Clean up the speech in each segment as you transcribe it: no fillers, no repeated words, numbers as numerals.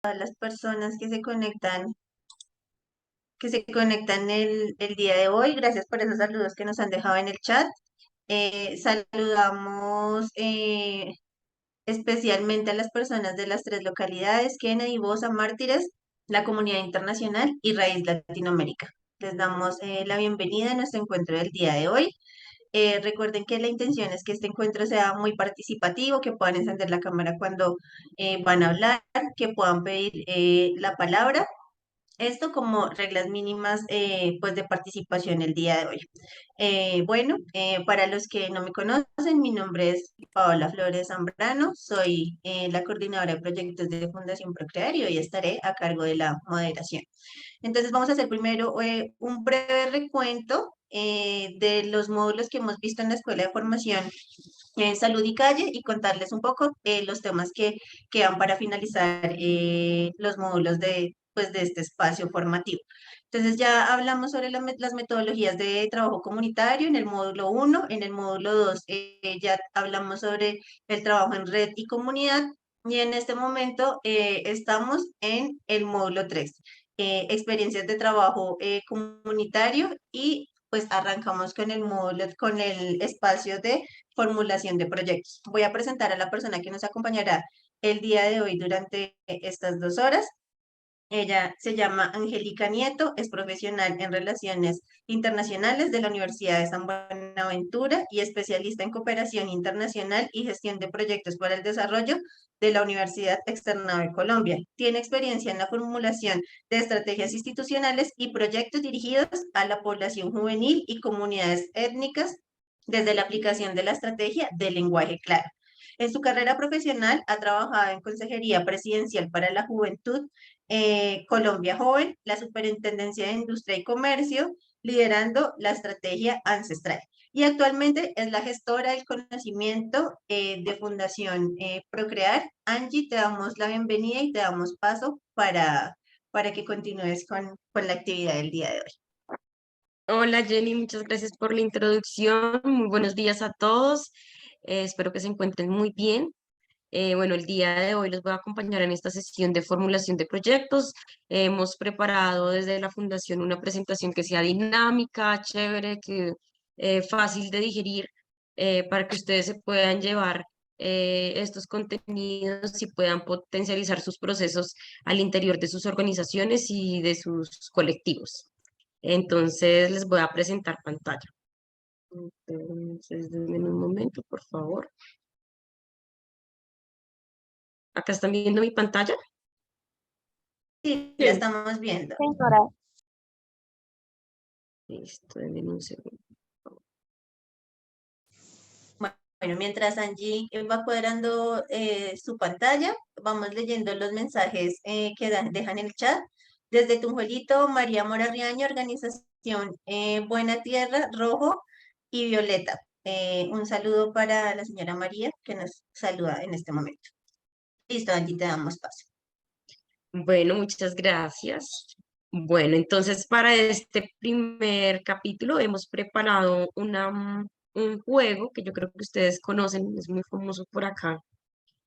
a las personas que se conectan el día de hoy. Gracias por esos saludos que nos han dejado en el chat. Saludamos especialmente a las personas de las tres localidades, Kennedy, Bosa, Mártires, la comunidad internacional y Raíz Latinoamérica. Les damos la bienvenida a nuestro encuentro del día de hoy. Recuerden que la intención es que este encuentro sea muy participativo, que puedan encender la cámara cuando van a hablar, que puedan pedir la palabra. Esto como reglas mínimas pues de participación el día de hoy. Bueno, para los que no me conocen, mi nombre es Paola Flores Zambrano, soy la coordinadora de proyectos de Fundación Procrear y hoy estaré a cargo de la moderación. Entonces vamos a hacer primero un breve recuento de los módulos que hemos visto en la Escuela de Formación en Salud y Calle y contarles un poco los temas que quedan para finalizar los módulos de este espacio formativo. Entonces ya hablamos sobre las metodologías de trabajo comunitario en el módulo 1, en el módulo 2 ya hablamos sobre el trabajo en red y comunidad y en este momento estamos en el módulo 3, experiencias de trabajo comunitario y pues arrancamos con el módulo, con el espacio de formulación de proyectos. Voy a presentar a la persona que nos acompañará el día de hoy durante estas 2 horas. Ella se llama Angélica Nieto, es profesional en Relaciones Internacionales de la Universidad de San Buenaventura y especialista en cooperación internacional y gestión de proyectos para el desarrollo de la Universidad Externado de Colombia. Tiene experiencia en la formulación de estrategias institucionales y proyectos dirigidos a la población juvenil y comunidades étnicas desde la aplicación de la estrategia del lenguaje claro. En su carrera profesional ha trabajado en Consejería Presidencial para la Juventud, Colombia Joven, la Superintendencia de Industria y Comercio, liderando la estrategia ancestral. Y actualmente es la gestora del conocimiento de Fundación Procrear. Angie, te damos la bienvenida y te damos paso para que continúes con la actividad del día de hoy. Hola Jenny, muchas gracias por la introducción. Muy buenos días a todos. Espero que se encuentren muy bien. Bueno, el día de hoy los voy a acompañar en esta sesión de formulación de proyectos. Hemos preparado desde la Fundación una presentación que sea dinámica, chévere, fácil de digerir, para que ustedes se puedan llevar estos contenidos y puedan potencializar sus procesos al interior de sus organizaciones y de sus colectivos. Entonces les voy a presentar pantalla. Entonces, denme un momento, por favor. ¿Acá están viendo mi pantalla? Sí, la Sí. estamos viendo. Señora, Listo, denme un segundo. Bueno, mientras Angie va cuadrando su pantalla, vamos leyendo los mensajes que dejan en el chat. Desde Tunjuelito, María Mora Riaño, organización Buena Tierra, Rojo y Violeta. Un saludo para la señora María, que nos saluda en este momento. Listo, Angie, te damos paso. Bueno, muchas gracias. Bueno, entonces para este primer capítulo hemos preparado un juego que yo creo que ustedes conocen, es muy famoso por acá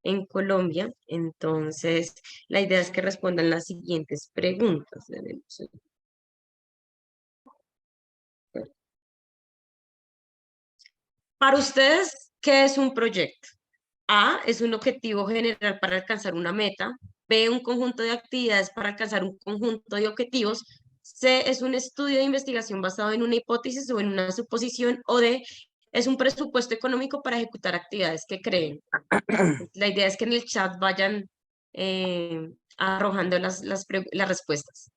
en Colombia. Entonces, la idea es que respondan las siguientes preguntas. Denme un segundo. Para ustedes, ¿qué es un proyecto? A, es un objetivo general para alcanzar una meta. B, un conjunto de actividades para alcanzar un conjunto de objetivos. C, es un estudio de investigación basado en una hipótesis o en una suposición. O D, es un presupuesto económico para ejecutar actividades que creen. La idea es que en el chat vayan arrojando las respuestas.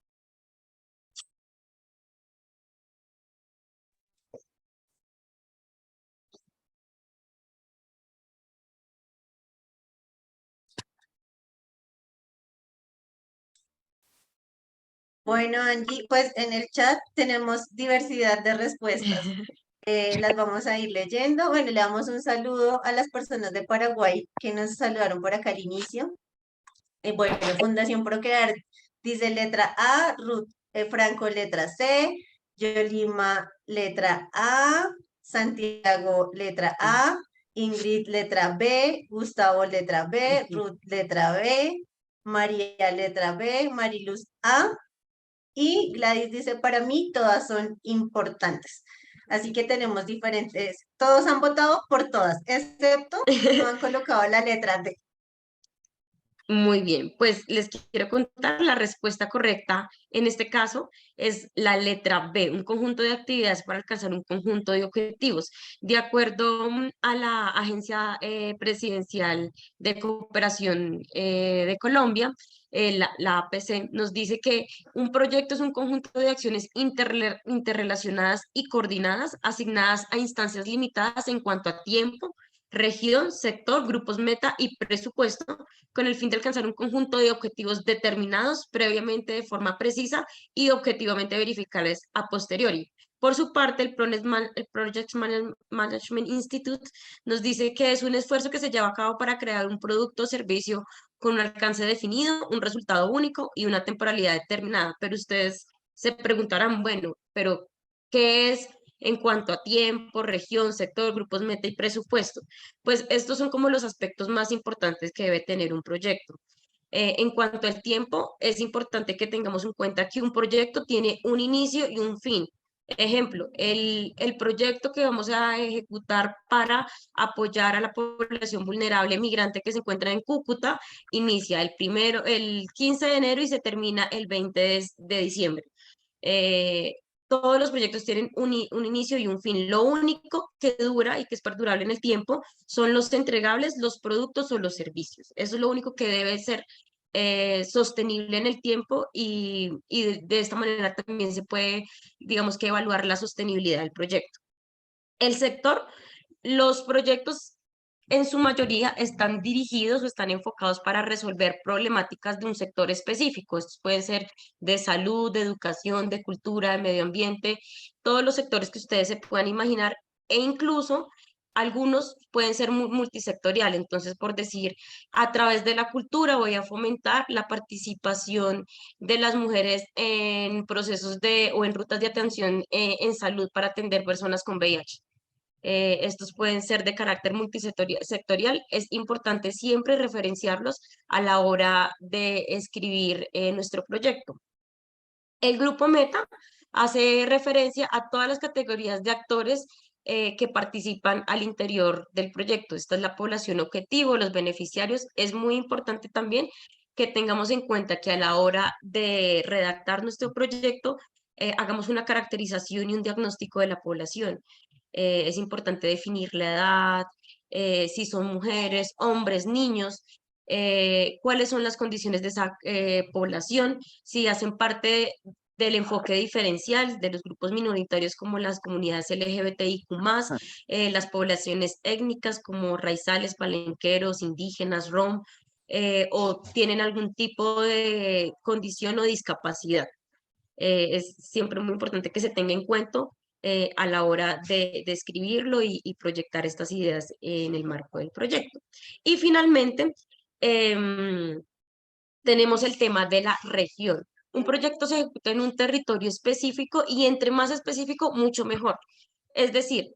Bueno, Angie, pues en el chat tenemos diversidad de respuestas. Las vamos a ir leyendo. Bueno, le damos un saludo a las personas de Paraguay que nos saludaron por acá al inicio. Bueno, Fundación Procrear dice letra A, Ruth Franco letra C, Yolima letra A, Santiago letra A, Ingrid letra B, Gustavo letra B, Ruth letra B, María letra B, Mariluz A y Gladys dice, para mí todas son importantes. Así que tenemos diferentes, todos han votado por todas, excepto no han colocado la letra D. Muy bien, pues les quiero contar la respuesta correcta. En este caso es la letra B, un conjunto de actividades para alcanzar un conjunto de objetivos. De acuerdo a la Agencia Presidencial de Cooperación de Colombia, la APC nos dice que un proyecto es un conjunto de acciones interrelacionadas y coordinadas, asignadas a instancias limitadas en cuanto a tiempo, región, sector, grupos meta y presupuesto con el fin de alcanzar un conjunto de objetivos determinados previamente de forma precisa y objetivamente verificables a posteriori. Por su parte, el Management Institute nos dice que es un esfuerzo que se lleva a cabo para crear un producto o servicio con un alcance definido, un resultado único y una temporalidad determinada. Pero ustedes se preguntarán, bueno, pero ¿qué es en cuanto a tiempo, región, sector, grupos meta y presupuesto? Pues estos son como los aspectos más importantes que debe tener un proyecto. En cuanto al tiempo, es importante que tengamos en cuenta que un proyecto tiene un inicio y un fin. Ejemplo, el proyecto que vamos a ejecutar para apoyar a la población vulnerable migrante que se encuentra en Cúcuta inicia el 15 de enero y se termina el 20 de diciembre. Eh, todos los proyectos tienen un inicio y un fin. Lo único que dura y que es perdurable en el tiempo son los entregables, los productos o los servicios. Eso es lo único que debe ser sostenible en el tiempo y de esta manera también se puede, digamos que, evaluar la sostenibilidad del proyecto. El sector, los proyectos en su mayoría están dirigidos o están enfocados para resolver problemáticas de un sector específico. Estos pueden ser de salud, de educación, de cultura, de medio ambiente, todos los sectores que ustedes se puedan imaginar e incluso algunos pueden ser multisectorial. Entonces, por decir, a través de la cultura voy a fomentar la participación de las mujeres en procesos o en rutas de atención en salud para atender personas con VIH. Estos pueden ser de carácter multisectorial. Es importante siempre referenciarlos a la hora de escribir nuestro proyecto. El grupo Meta hace referencia a todas las categorías de actores que participan al interior del proyecto. Esta es la población objetivo, los beneficiarios. Es muy importante también que tengamos en cuenta que a la hora de redactar nuestro proyecto, hagamos una caracterización y un diagnóstico de la población. Es importante definir la edad, si son mujeres, hombres, niños, cuáles son las condiciones de esa población, si hacen parte del enfoque diferencial de los grupos minoritarios como las comunidades LGBTIQ+, las poblaciones étnicas como raizales, palenqueros, indígenas, rom, o tienen algún tipo de condición o discapacidad. Es siempre muy importante que se tenga en cuenta a la hora de escribirlo y proyectar estas ideas en el marco del proyecto. Y finalmente, em, tenemos el tema de la región. Un proyecto se ejecuta en un territorio específico y entre más específico, mucho mejor. Es decir,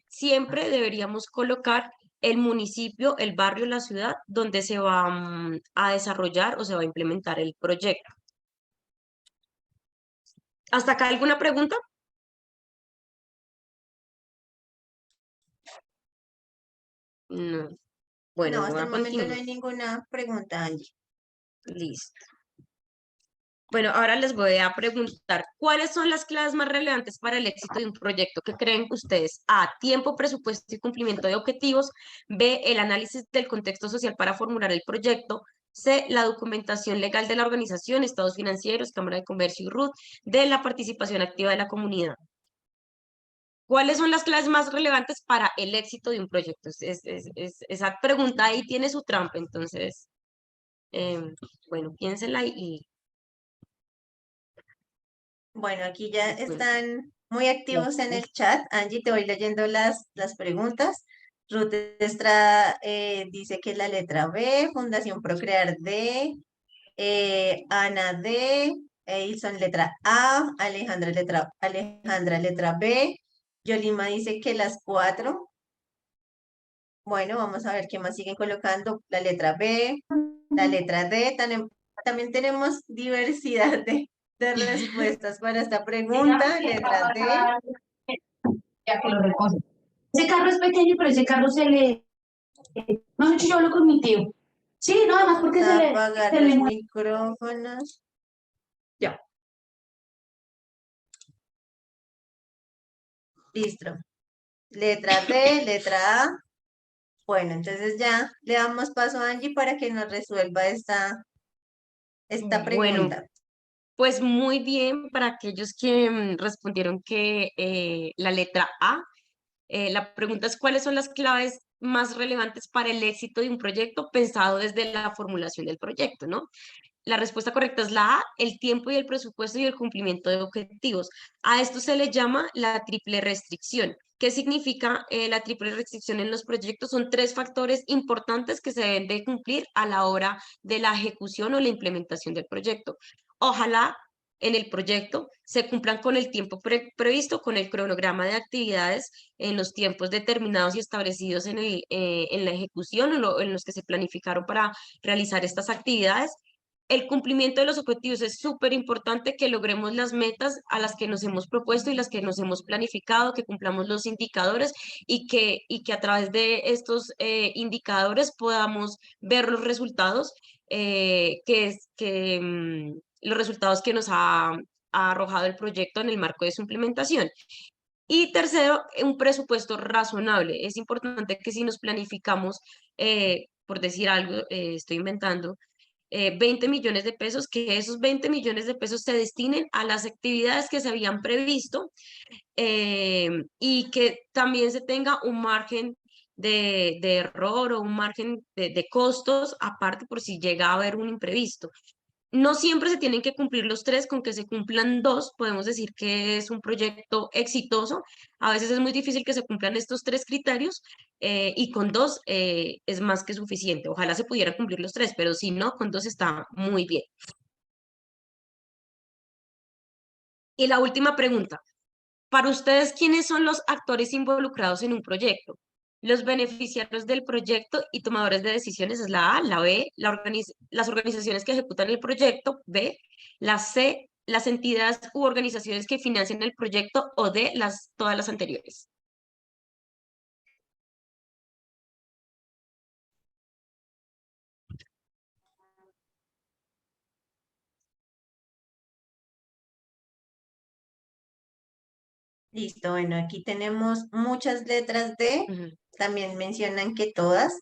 siempre deberíamos colocar el municipio, el barrio, la ciudad donde se va a desarrollar o se va a implementar el proyecto. ¿Hasta acá alguna pregunta? No. No, Bueno, voy hasta a el momento no continuar. hay ninguna pregunta, Angie. Listo. Bueno, ahora les voy a preguntar, ¿cuáles son las claves más relevantes para el éxito de un proyecto? ¿Qué creen ustedes? A, tiempo, presupuesto y cumplimiento de objetivos. B, el análisis del contexto social para formular el proyecto. C, la documentación legal de la organización, estados financieros, Cámara de Comercio y RUT. D, la participación activa de la comunidad. ¿Cuáles son las claves más relevantes para el éxito de un proyecto? Esa pregunta ahí tiene su trampa, entonces, bueno, piénsenla Bueno, aquí ya y cuenten. están muy activos en el chat. Angie, te voy leyendo las preguntas. Ruth Estrada dice que es la letra B, Fundación Procrear D, Ana D, Edison letra A, Alejandra letra B, Yolima dice que las cuatro. Bueno, vamos a ver qué más siguen colocando. La letra B. La letra D, también tenemos diversidad de respuestas para esta pregunta. Letra D, Ya que lo recoge. Ese carro es pequeño, pero ese carro se le... No sé, yo hablo con mi tío. Sí, no, además porque vamos a apagar se los le... micrófonos. Ya. Listo. Letra D, letra A. Bueno, entonces ya le damos paso a Angie para que nos resuelva esta Bueno, pregunta. pues muy bien para aquellos que respondieron que la letra A. La pregunta es, ¿cuáles son las claves más relevantes para el éxito de un proyecto pensado desde la formulación del proyecto, ¿no? La respuesta correcta es la A, el tiempo y el presupuesto y el cumplimiento de objetivos. A esto se le llama la triple restricción. ¿Qué significa la triple restricción en los proyectos? Son tres factores importantes que se deben de cumplir a la hora de la ejecución o la implementación del proyecto. Ojalá en el proyecto se cumplan con el tiempo previsto, con el cronograma de actividades en los tiempos determinados y establecidos en la ejecución o en los que se planificaron para realizar estas actividades. El cumplimiento de los objetivos es súper importante, que logremos las metas a las que nos hemos propuesto y las que nos hemos planificado, que cumplamos los indicadores y que a través de estos indicadores podamos ver los resultados, los resultados que nos ha arrojado el proyecto en el marco de su implementación. Y tercero, un presupuesto razonable. Es importante que si nos planificamos, por decir algo, estoy inventando, 20 millones de pesos, que esos 20 millones de pesos se destinen a las actividades que se habían previsto, y que también se tenga un margen de error o un margen de costos aparte por si llega a haber un imprevisto. No siempre se tienen que cumplir los tres, con que se cumplan dos, podemos decir que es un proyecto exitoso. A veces es muy difícil que se cumplan estos tres criterios, y con dos es más que suficiente. Ojalá se pudiera cumplir los tres, pero si no, con dos está muy bien. Y la última pregunta, para ustedes, ¿quiénes son los actores involucrados en un proyecto? Los beneficiarios del proyecto y tomadores de decisiones es la A, la B, las organizaciones que ejecutan el proyecto, B, la C, las entidades u organizaciones que financian el proyecto, o D, todas las anteriores. Listo, bueno, aquí tenemos muchas letras D. Ujú. También mencionan que todas.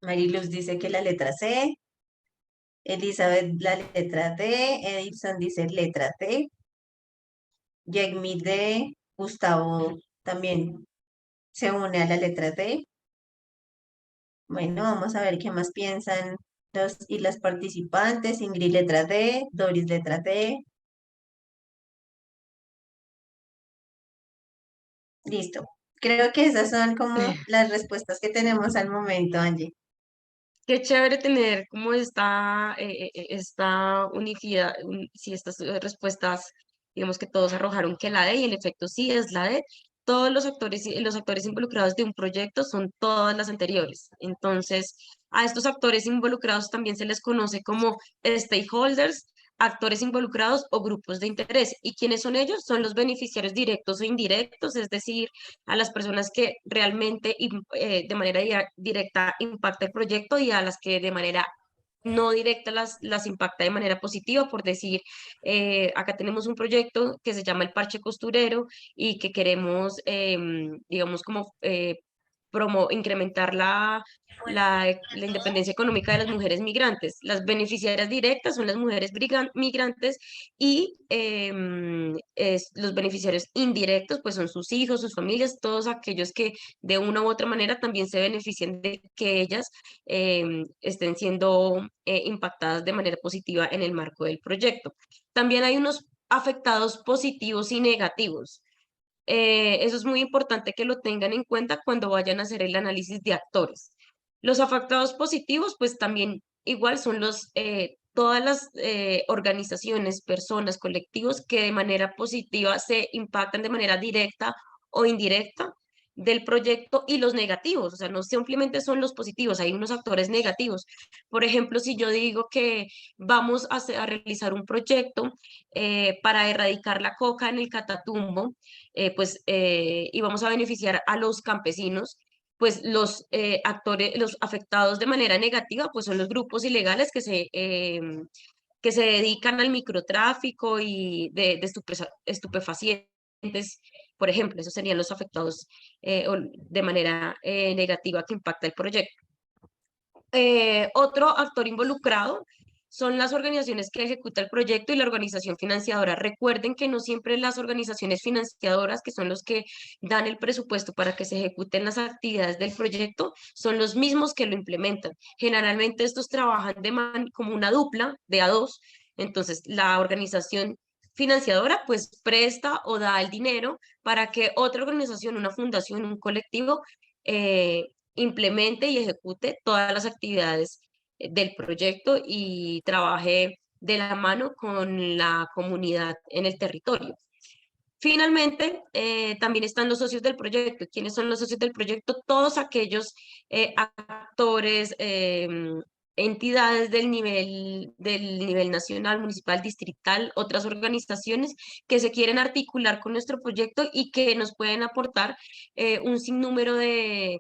Mariluz dice que la letra C. Elizabeth la letra D. Edison dice letra D. Yegmi D. Gustavo Ujú. también se une a la letra D. Bueno, vamos a ver qué más piensan los y las participantes. Ingrid letra D. Doris letra D. Listo. Creo que esas son como las respuestas que tenemos al momento, Angie. Qué chévere tener como esta unicidad, si estas respuestas, digamos que todos arrojaron que la D, y el efecto sí es la D. Todos los actores involucrados de un proyecto son todas las anteriores. Entonces, a estos actores involucrados también se les conoce como stakeholders, actores involucrados o grupos de interés. ¿Y quiénes son ellos? Son los beneficiarios directos o indirectos, es decir, a las personas que realmente de manera directa impacta el proyecto, y a las que de manera no directa las impacta de manera positiva, por decir, acá tenemos un proyecto que se llama el Parche Costurero y que queremos, digamos, como incrementar la independencia económica de las mujeres migrantes. Las beneficiarias directas son las mujeres migrantes, y los beneficiarios indirectos pues son sus hijos, sus familias, todos aquellos que de una u otra manera también se benefician de que ellas estén siendo impactadas de manera positiva en el marco del proyecto. También hay unos afectados positivos y negativos. Eso es muy importante que lo tengan en cuenta cuando vayan a hacer el análisis de actores. Los afectados positivos, pues también igual son todas las organizaciones, personas, colectivos que de manera positiva se impactan de manera directa o indirecta del proyecto y los negativos, o sea, no simplemente son los positivos, hay unos actores negativos. Por ejemplo, si yo digo que vamos a realizar un proyecto para erradicar la coca en el Catatumbo, y vamos a beneficiar a los campesinos, pues los actores, los afectados de manera negativa, pues son los grupos ilegales que se dedican al microtráfico y de estupefacientes, por ejemplo, esos serían los afectados de manera negativa que impacta el proyecto. Otro actor involucrado son las organizaciones que ejecutan el proyecto y la organización financiadora. Recuerden que no siempre las organizaciones financiadoras, que son los que dan el presupuesto para que se ejecuten las actividades del proyecto, son los mismos que lo implementan. Generalmente estos trabajan como una dupla de a dos. Entonces, la organización financiadora pues presta o da el dinero para que otra organización, una fundación, un colectivo, eh, implemente y ejecute todas las actividades del proyecto y trabaje de la mano con la comunidad en el territorio. Finalmente, también están los socios del proyecto. ¿Quiénes son los socios del proyecto? Todos aquellos actores, entidades del nivel nacional, municipal, distrital, otras organizaciones que se quieren articular con nuestro proyecto y que nos pueden aportar un sinnúmero de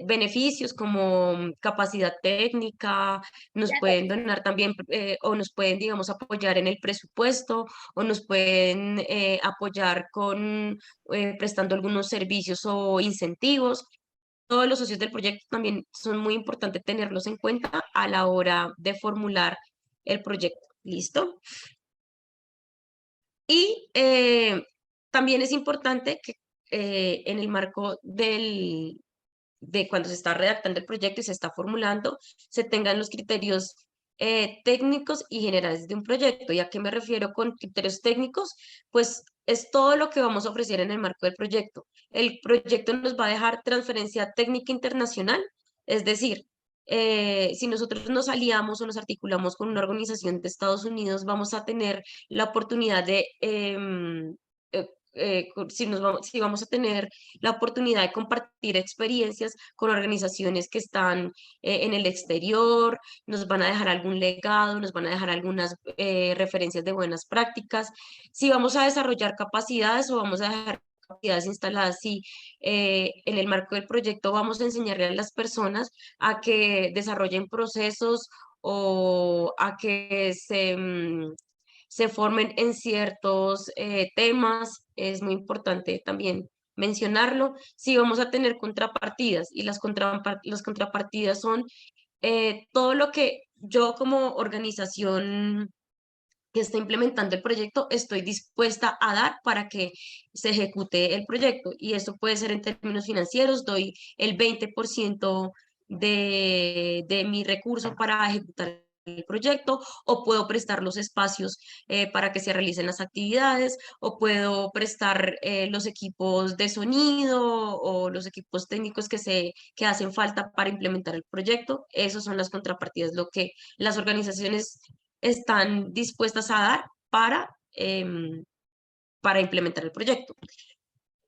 beneficios como capacidad técnica, nos pueden donar también o nos pueden, digamos, apoyar en el presupuesto o nos pueden apoyar con prestando algunos servicios o incentivos. Todos los socios del proyecto también son muy importantes tenerlos en cuenta a la hora de formular el proyecto. ¿Listo? Y también es importante que en el marco de cuando se está redactando el proyecto y se está formulando, se tengan los criterios técnicos y generales de un proyecto. ¿Y a qué me refiero con criterios técnicos? Pues es todo lo que vamos a ofrecer en el marco del proyecto. El proyecto nos va a dejar transferencia técnica internacional, es decir, si nosotros nos aliamos o nos articulamos con una organización de Estados Unidos, vamos a tener la oportunidad de si vamos a tener la oportunidad de compartir experiencias con organizaciones que están en el exterior, nos van a dejar algún legado, nos van a dejar algunas referencias de buenas prácticas, si vamos a desarrollar capacidades o vamos a dejar capacidades instaladas, si en el marco del proyecto vamos a enseñarle a las personas a que desarrollen procesos o a que se formen en ciertos temas, es muy importante también mencionarlo. Si vamos a tener contrapartidas y las contrapartidas son todo lo que yo como organización que está implementando el proyecto estoy dispuesta a dar para que se ejecute el proyecto. Y esto puede ser en términos financieros, doy el 20% de mi recurso para ejecutar el proyecto, o puedo prestar los espacios para que se realicen las actividades, o puedo prestar los equipos de sonido o los equipos técnicos que hacen falta para implementar el proyecto. Esas son las contrapartidas, lo que las organizaciones están dispuestas a dar para implementar el proyecto.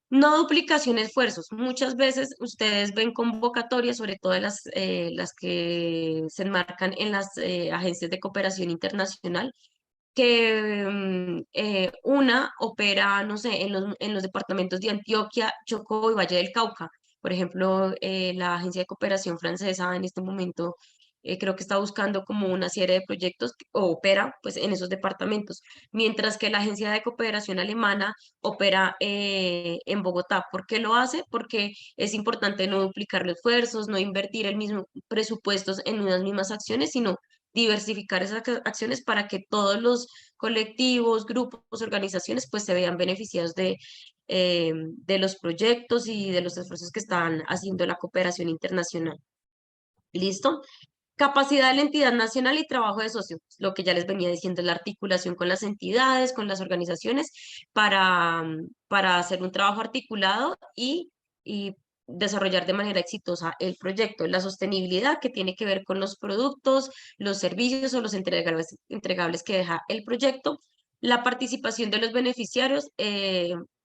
No duplicación de esfuerzos. Muchas veces ustedes ven convocatorias, sobre todo las que se enmarcan en las agencias de cooperación internacional, que una opera, no sé, en los departamentos de Antioquia, Chocó y Valle del Cauca. Por ejemplo, la Agencia de Cooperación Francesa en este momento creo que está buscando como una serie de proyectos o opera pues en esos departamentos, mientras que la Agencia de Cooperación Alemana opera en Bogotá. ¿Por qué lo hace? Porque es importante no duplicar los esfuerzos, no invertir el mismo presupuesto en unas mismas acciones, sino diversificar esas acciones para que todos los colectivos, grupos, organizaciones, pues se vean beneficiados de los proyectos y de los esfuerzos que están haciendo la cooperación internacional. ¿Listo? Capacidad de la entidad nacional y trabajo de socio, lo que ya les venía diciendo, la articulación con las entidades, con las organizaciones, para hacer un trabajo articulado y desarrollar de manera exitosa el proyecto. La sostenibilidad, que tiene que ver con los productos, los servicios o los entregables que deja el proyecto. La participación de los beneficiarios,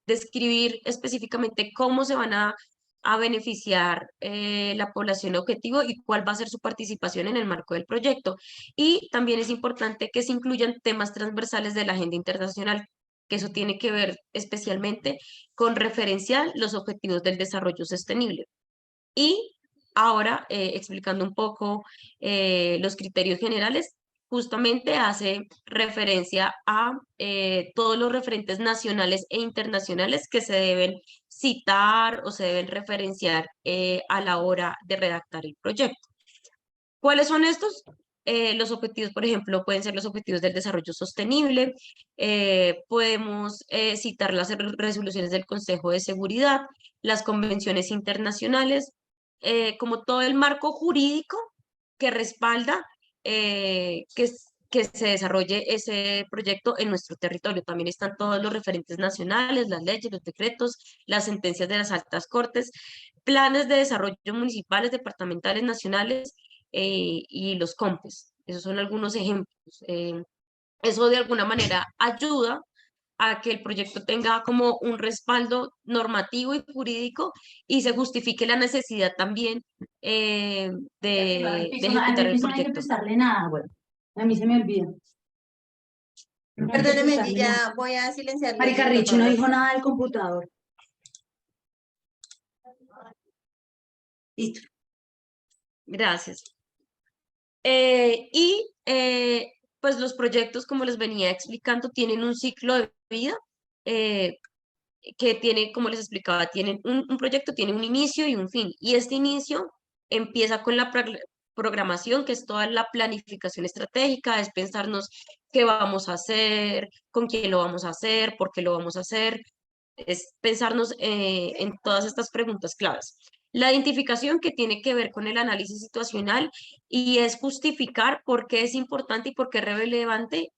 describir específicamente cómo se van a a beneficiar la población objetivo y cuál va a ser su participación en el marco del proyecto. Y también es importante que se incluyan temas transversales de la agenda internacional, que eso tiene que ver especialmente con referenciar los objetivos del desarrollo sostenible. Y ahora, explicando un poco los criterios generales, justamente hace referencia a todos los referentes nacionales e internacionales que se deben citar o se deben referenciar a la hora de redactar el proyecto. ¿Cuáles son estos? Los objetivos, por ejemplo, pueden ser los objetivos del desarrollo sostenible, podemos citar las resoluciones del Consejo de Seguridad, las convenciones internacionales, como todo el marco jurídico que respalda que se desarrolle ese proyecto en nuestro territorio. También están todos los referentes nacionales, las leyes, los decretos, las sentencias de las altas cortes, planes de desarrollo municipales, departamentales, nacionales y los COMPES. Esos son algunos ejemplos. Eso de alguna manera ayuda a que el proyecto tenga como un respaldo normativo y jurídico y se justifique la necesidad también de Al ejecutar el piso no hay que proyecto. prestarle nada, güey. A mí se me olvida. No hay que Perdóneme, prestarle nada. ya voy a silenciar los Marica Richie no micrófonos. dijo nada del computador. Listo. Gracias. Pues los proyectos, como les venía explicando, tienen un ciclo de vida eh, que tiene, como les explicaba, tienen un proyecto tiene un inicio y un fin. Y este inicio empieza con la programación, que es toda la planificación estratégica, es pensarnos qué vamos a hacer, con quién lo vamos a hacer, por qué lo vamos a hacer, es pensarnos en todas estas preguntas claves. La identificación que tiene que ver con el análisis situacional y es justificar por qué es importante y por qué es relevante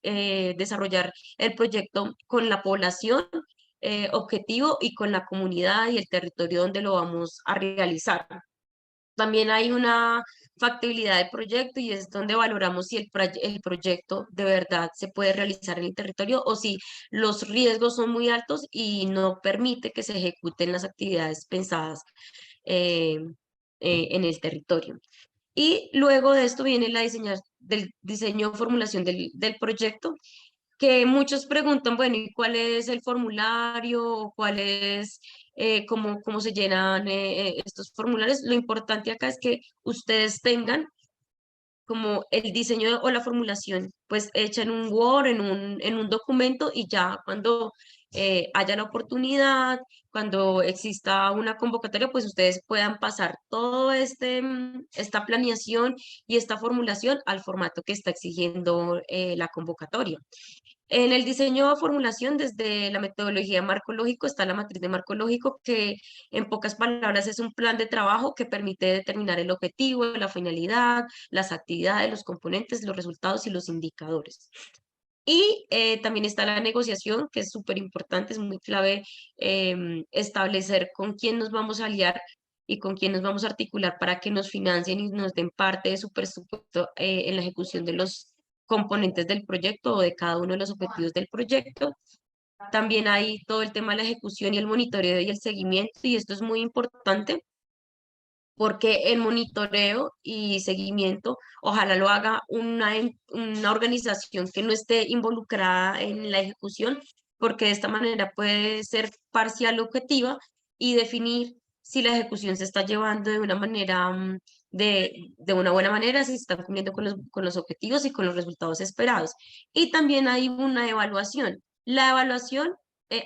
desarrollar el proyecto con la población objetivo y con la comunidad y el territorio donde lo vamos a realizar. También hay una factibilidad del proyecto y es donde valoramos si el proyecto de verdad se puede realizar en el territorio o si los riesgos son muy altos y no permite que se ejecuten las actividades pensadas eh, en el territorio. Y luego de esto viene del diseño o formulación del proyecto, que muchos preguntan, bueno, ¿y cuál es el formulario? ¿Cuál es, cómo se llenan estos formularios? Lo importante acá es que ustedes tengan como el diseño o la formulación, pues hecha en un Word, en un documento y ya cuando haya la oportunidad, cuando exista una convocatoria, pues ustedes puedan pasar todo esta planeación y esta formulación al formato que está exigiendo la convocatoria. En el diseño o formulación, desde la metodología marco lógico, está la matriz de marco lógico, que en pocas palabras es un plan de trabajo que permite determinar el objetivo, la finalidad, las actividades, los componentes, los resultados y los indicadores. Y también está la negociación, que es súper importante, es muy clave establecer con quién nos vamos a aliar y con quién nos vamos a articular para que nos financien y nos den parte de su presupuesto en la ejecución de los componentes del proyecto o de cada uno de los objetivos del proyecto. También hay todo el tema de la ejecución y el monitoreo y el seguimiento, y esto es muy importante porque el monitoreo y seguimiento, ojalá lo haga una organización que no esté involucrada en la ejecución, porque de esta manera puede ser parcial objetiva y definir si la ejecución se está llevando de una manera, de una buena manera, si se están cumpliendo con los objetivos y con los resultados esperados. Y también hay una evaluación. La evaluación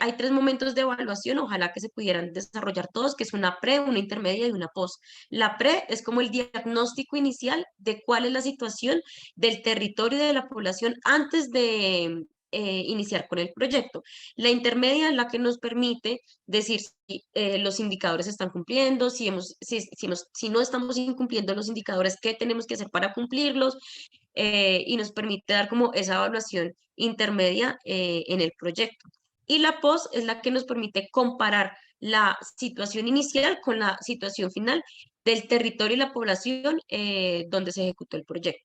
hay 3 momentos de evaluación, ojalá que se pudieran desarrollar todos, que es una pre, una intermedia y una post. La pre es como el diagnóstico inicial de cuál es la situación del territorio y de la población antes de iniciar con el proyecto. La intermedia es la que nos permite decir si los indicadores se están cumpliendo, si no estamos incumpliendo los indicadores, qué tenemos que hacer para cumplirlos, y nos permite dar como esa evaluación intermedia en el proyecto. Y la post es la que nos permite comparar la situación inicial con la situación final del territorio y la población donde se ejecutó el proyecto.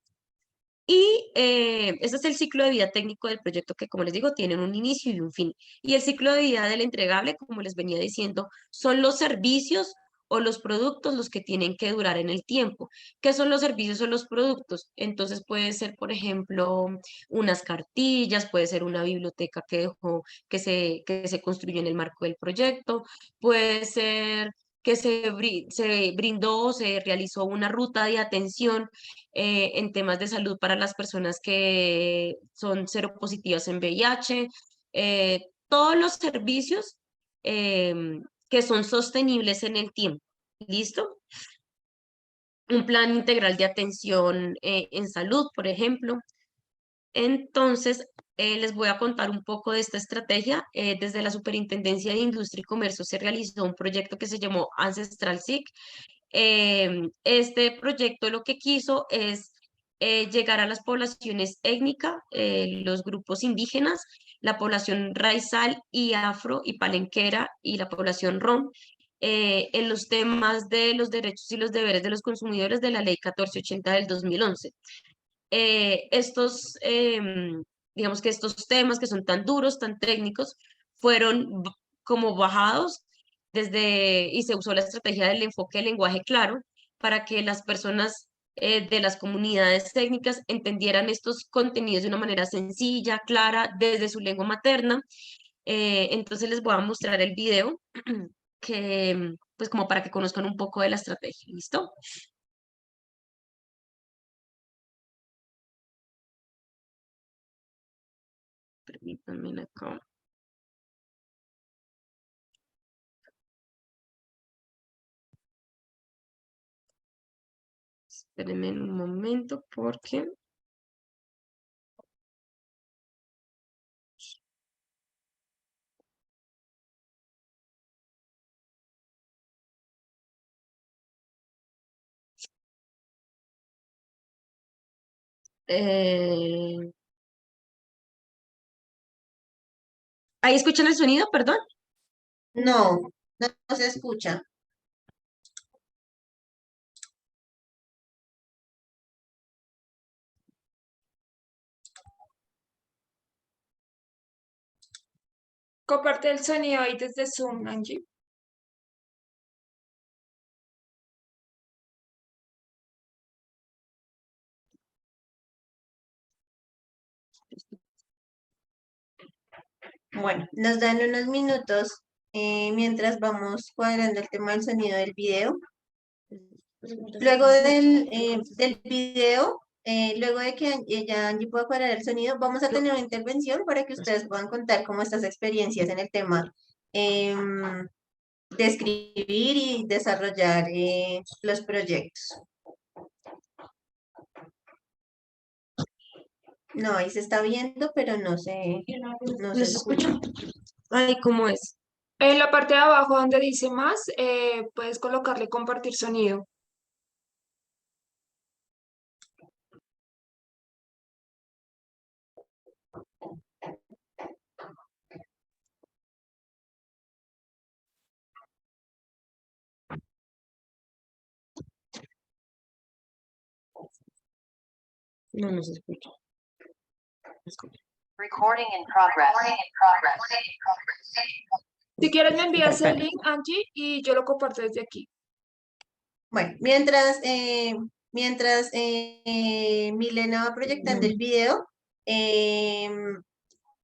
Y ese es el ciclo de vida técnico del proyecto que, como les digo, tienen un inicio y un fin. Y el ciclo de vida del entregable, como les venía diciendo, son los servicios o los productos los que tienen que durar en el tiempo. ¿Qué son los servicios o los productos? Entonces puede ser, por ejemplo, unas cartillas, puede ser una biblioteca que dejó, que se construyó en el marco del proyecto, puede ser que se brindó o se realizó una ruta de atención en temas de salud para las personas que son seropositivas en VIH, todos los servicios que son sostenibles en el tiempo. ¿Listo? Un plan integral de atención en salud, por ejemplo. Entonces, les voy a contar un poco de esta estrategia. Desde la Superintendencia de Industria y Comercio se realizó un proyecto que se llamó Ancestral SIC. Este proyecto lo que quiso es llegar a las poblaciones étnicas, los grupos indígenas, la población raizal y afro y palenquera y la población rom, en los temas de los derechos y los deberes de los consumidores de la Ley 1480 del 2011. Digamos que estos temas que son tan duros, tan técnicos, fueron como bajados y se usó la estrategia del enfoque del lenguaje claro para que las personas de las comunidades técnicas entendieran estos contenidos de una manera sencilla, clara, desde su lengua materna. Entonces les voy a mostrar el video que, pues como para que conozcan un poco de la estrategia. ¿Listo? Permítanme acá. Espérenme un momento porque... eh, ¿Ahí escuchan el sonido? Perdón. No, no se escucha. Comparte el sonido ahí desde Zoom, Angie. Bueno, nos dan unos minutos mientras vamos cuadrando el tema del sonido del video. Luego del video, luego de que ya Angie pueda cuadrar el sonido, vamos a tener una intervención para que ustedes puedan contar cómo estas experiencias en el tema de escribir y desarrollar los proyectos. No, ahí se está viendo, pero no ¿No se se escucha. escucha? Ay, ¿cómo es? En la parte de abajo donde dice más, puedes colocarle compartir sonido. No, no se escucha. Recording in progress. Si quieres me envías el link, Angie, y yo lo comparto desde aquí. Bueno, mientras Milena va proyectando el video,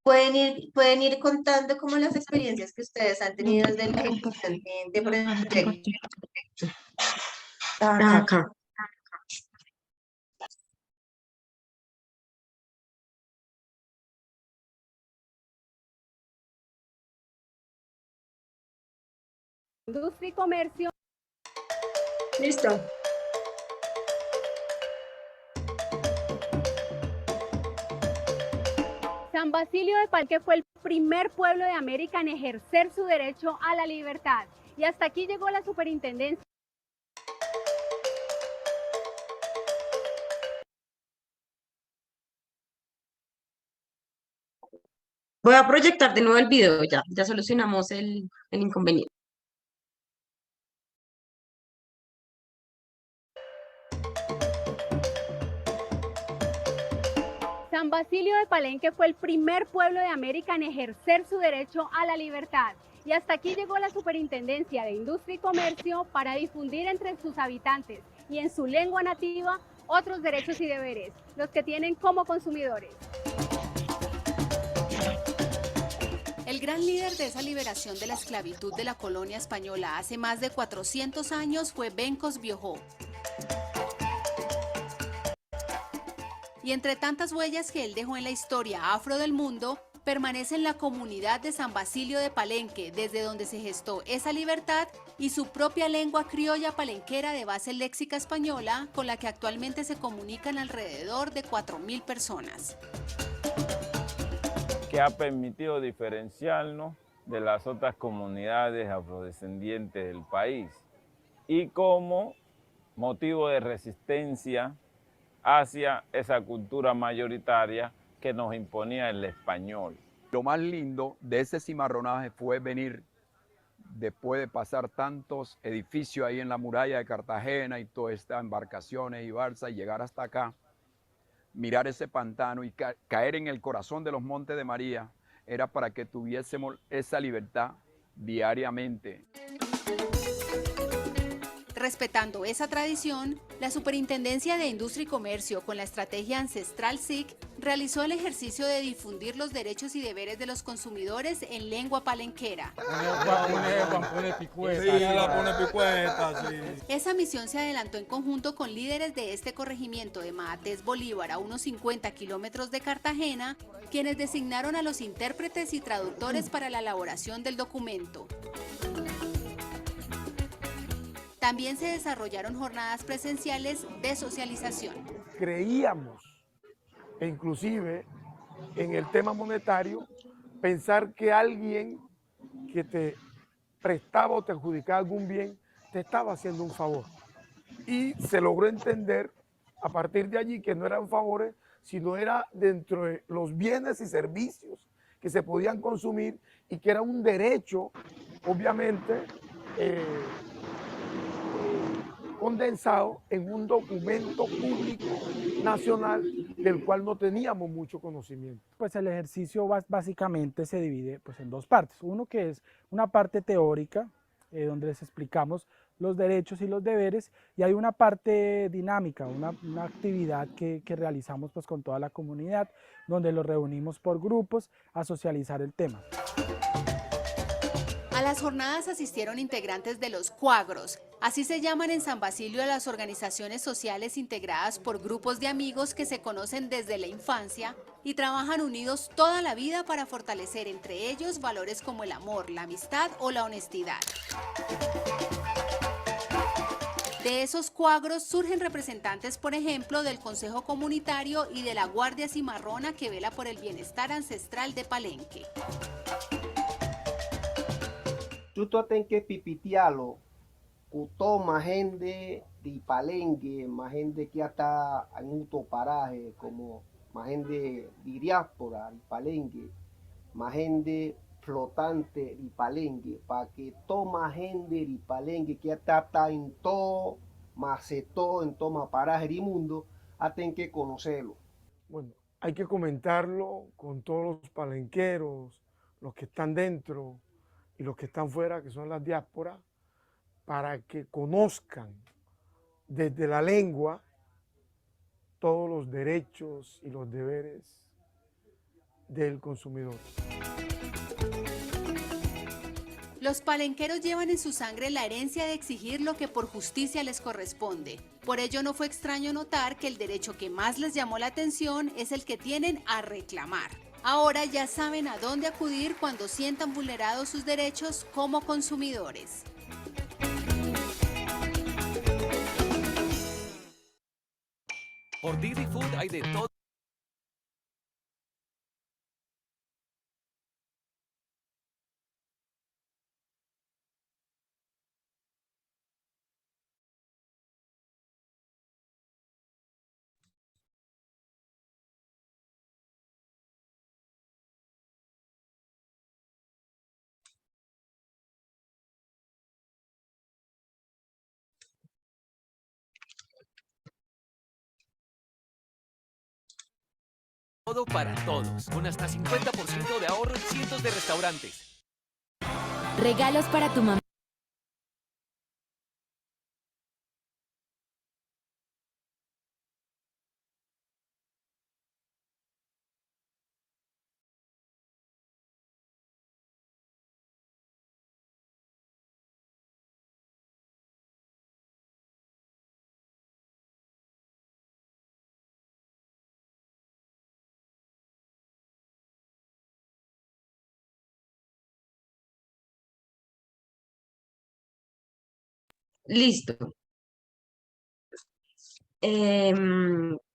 pueden ir contando como las experiencias que ustedes han tenido desde la ejecución de proyectos. Acá. Industria y Comercio. Listo. San Basilio de Palque fue el primer pueblo de América en ejercer su derecho a la libertad. Y hasta aquí llegó la superintendencia. Voy a proyectar de nuevo el video, ya solucionamos el inconveniente. San Basilio de Palenque fue el primer pueblo de América en ejercer su derecho a la libertad. Y hasta aquí llegó la Superintendencia de Industria y Comercio para difundir entre sus habitantes y en su lengua nativa otros derechos y deberes, los que tienen como consumidores. El gran líder de esa liberación de la esclavitud de la colonia española hace más de 400 años fue Bencos Biojó. Y entre tantas huellas que él dejó en la historia afro del mundo, permanece en la comunidad de San Basilio de Palenque, desde donde se gestó esa libertad y su propia lengua criolla palenquera de base léxica española, con la que actualmente se comunican alrededor de 4.000 personas. Que ha permitido diferenciarnos de las otras comunidades afrodescendientes del país y como motivo de resistencia hacia esa cultura mayoritaria que nos imponía el español. Lo más lindo de ese cimarronaje fue venir, después de pasar tantos edificios ahí en la muralla de Cartagena y todas estas embarcaciones y balsas, y llegar hasta acá, mirar ese pantano y caer en el corazón de los Montes de María, era para que tuviésemos esa libertad diariamente. Respetando esa tradición, la Superintendencia de Industria y Comercio, con la estrategia ancestral SIC, realizó el ejercicio de difundir los derechos y deberes de los consumidores en lengua palenquera. Esa misión se adelantó en conjunto con líderes de este corregimiento de Maatés Bolívar, a unos 50 kilómetros de Cartagena, quienes designaron a los intérpretes y traductores para la elaboración del documento. También se desarrollaron jornadas presenciales de socialización. Creíamos, e inclusive en el tema monetario, pensar que alguien que te prestaba o te adjudicaba algún bien te estaba haciendo un favor. Y se logró entender a partir de allí que no eran favores, sino era dentro de los bienes y servicios que se podían consumir y que era un derecho, obviamente, condensado en un documento público nacional del cual no teníamos mucho conocimiento. Pues el ejercicio básicamente se divide pues en dos partes. Uno que es una parte teórica, donde les explicamos los derechos y los deberes, y hay una parte dinámica, una actividad que realizamos pues con toda la comunidad, donde los reunimos por grupos a socializar el tema. A las jornadas asistieron integrantes de los cuagros, así se llaman en San Basilio a las organizaciones sociales integradas por grupos de amigos que se conocen desde la infancia y trabajan unidos toda la vida para fortalecer entre ellos valores como el amor, la amistad o la honestidad. De esos cuagros surgen representantes, por ejemplo, del Consejo Comunitario y de la Guardia Cimarrona, que vela por el bienestar ancestral de Palenque. Tú ten que pipitialo, cuto más gente de Palenque, más gente que está en un paraje, como más gente de diáspora de Palenque, más gente flotante de Palenque, para que toma gente de Palenque que está en todo, más todo, en todo paraje del mundo, tienen que conocerlo. Bueno, hay que comentarlo con todos los palenqueros, los que están dentro y los que están fuera, que son las diásporas, para que conozcan desde la lengua todos los derechos y los deberes del consumidor. Los palenqueros llevan en su sangre la herencia de exigir lo que por justicia les corresponde. Por ello no fue extraño notar que el derecho que más les llamó la atención es el que tienen a reclamar. Ahora ya saben a dónde acudir cuando sientan vulnerados sus derechos como consumidores. Por Didi Food hay de todo. todo para todos, con hasta 50% de ahorro en cientos de restaurantes. Regalos para tu mamá. Listo.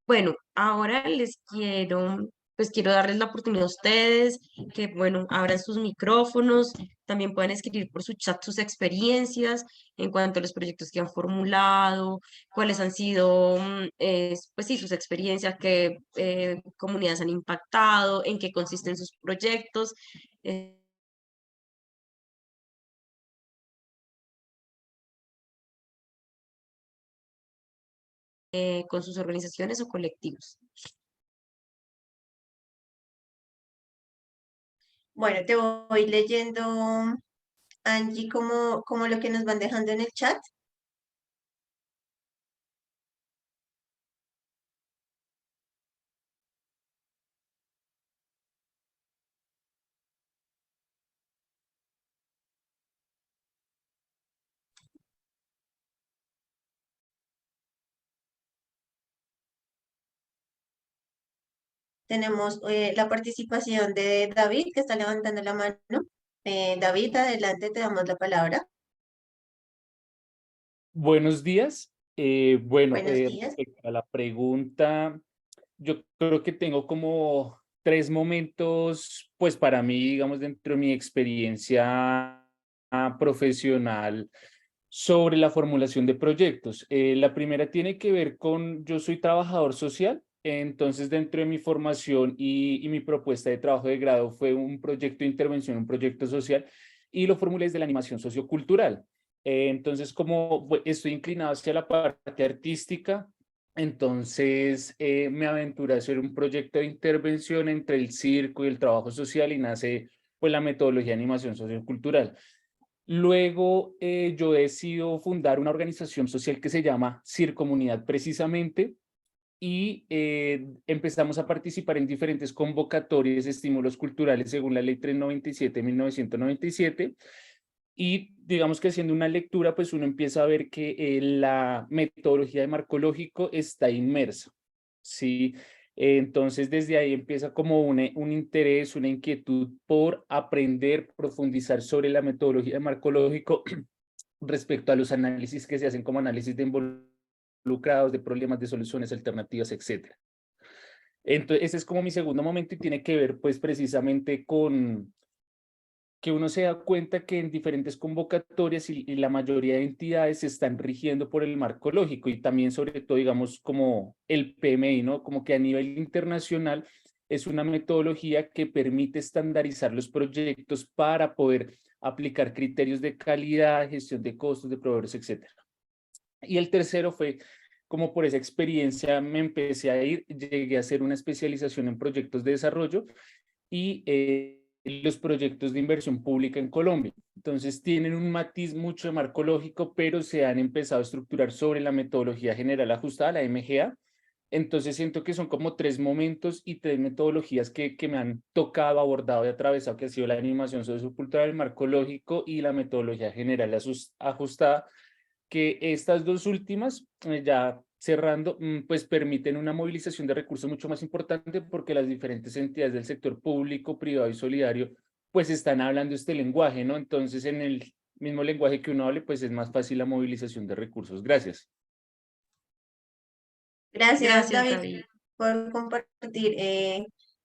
Bueno, ahora quiero darles la oportunidad a ustedes que, bueno, abran sus micrófonos, también pueden escribir por su chat sus experiencias en cuanto a los proyectos que han formulado, cuáles han sido, pues sí, sus experiencias, qué comunidades han impactado, en qué consisten sus proyectos. Con sus organizaciones o colectivos. Bueno, te voy leyendo, Angie, como lo que nos van dejando en el chat. Tenemos la participación de David, que está levantando la mano. David, adelante, te damos la palabra. Buenos días. Buenos días. Respecto a la pregunta, yo creo que tengo como 3 momentos, pues para mí, digamos, dentro de mi experiencia profesional sobre la formulación de proyectos. La primera tiene que ver con, yo soy trabajador social, entonces dentro de mi formación y mi propuesta de trabajo de grado fue un proyecto de intervención, un proyecto social, y lo formulé desde la animación sociocultural. Entonces, como estoy inclinado hacia la parte artística, entonces me aventuré a hacer un proyecto de intervención entre el circo y el trabajo social y nace pues la metodología de animación sociocultural. Luego yo decido fundar una organización social que se llama Circomunidad precisamente y empezamos a participar en diferentes convocatorias, estímulos culturales según la ley 397 de 1997. Y digamos que haciendo una lectura, pues uno empieza a ver que la metodología de marco lógico está inmersa, ¿sí? Entonces desde ahí empieza como un interés, una inquietud por aprender, profundizar sobre la metodología de marco lógico respecto a los análisis que se hacen como análisis de involucrados, de problemas, de soluciones alternativas, etc. Entonces ese es como mi segundo momento y tiene que ver pues precisamente con que uno se da cuenta que en diferentes convocatorias y la mayoría de entidades se están rigiendo por el marco lógico y también sobre todo, digamos, como el PMI, ¿no? Como que a nivel internacional es una metodología que permite estandarizar los proyectos para poder aplicar criterios de calidad, gestión de costos, de proveedores, etc. Y el tercero fue, como por esa experiencia me empecé a ir, llegué a hacer una especialización en proyectos de desarrollo y los proyectos de inversión pública en Colombia. Entonces tienen un matiz mucho de marco lógico, pero se han empezado a estructurar sobre la metodología general ajustada, la MGA. Entonces siento que son como 3 momentos y 3 metodologías que me han tocado, abordado y atravesado, que ha sido la animación sociocultural, el marco lógico y la metodología general ajustada, que estas dos últimas, ya cerrando, pues permiten una movilización de recursos mucho más importante porque las diferentes entidades del sector público, privado y solidario, pues están hablando este lenguaje, ¿no? Entonces, en el mismo lenguaje que uno hable, pues es más fácil la movilización de recursos. Gracias. Gracias, Gracias, David, David. por compartir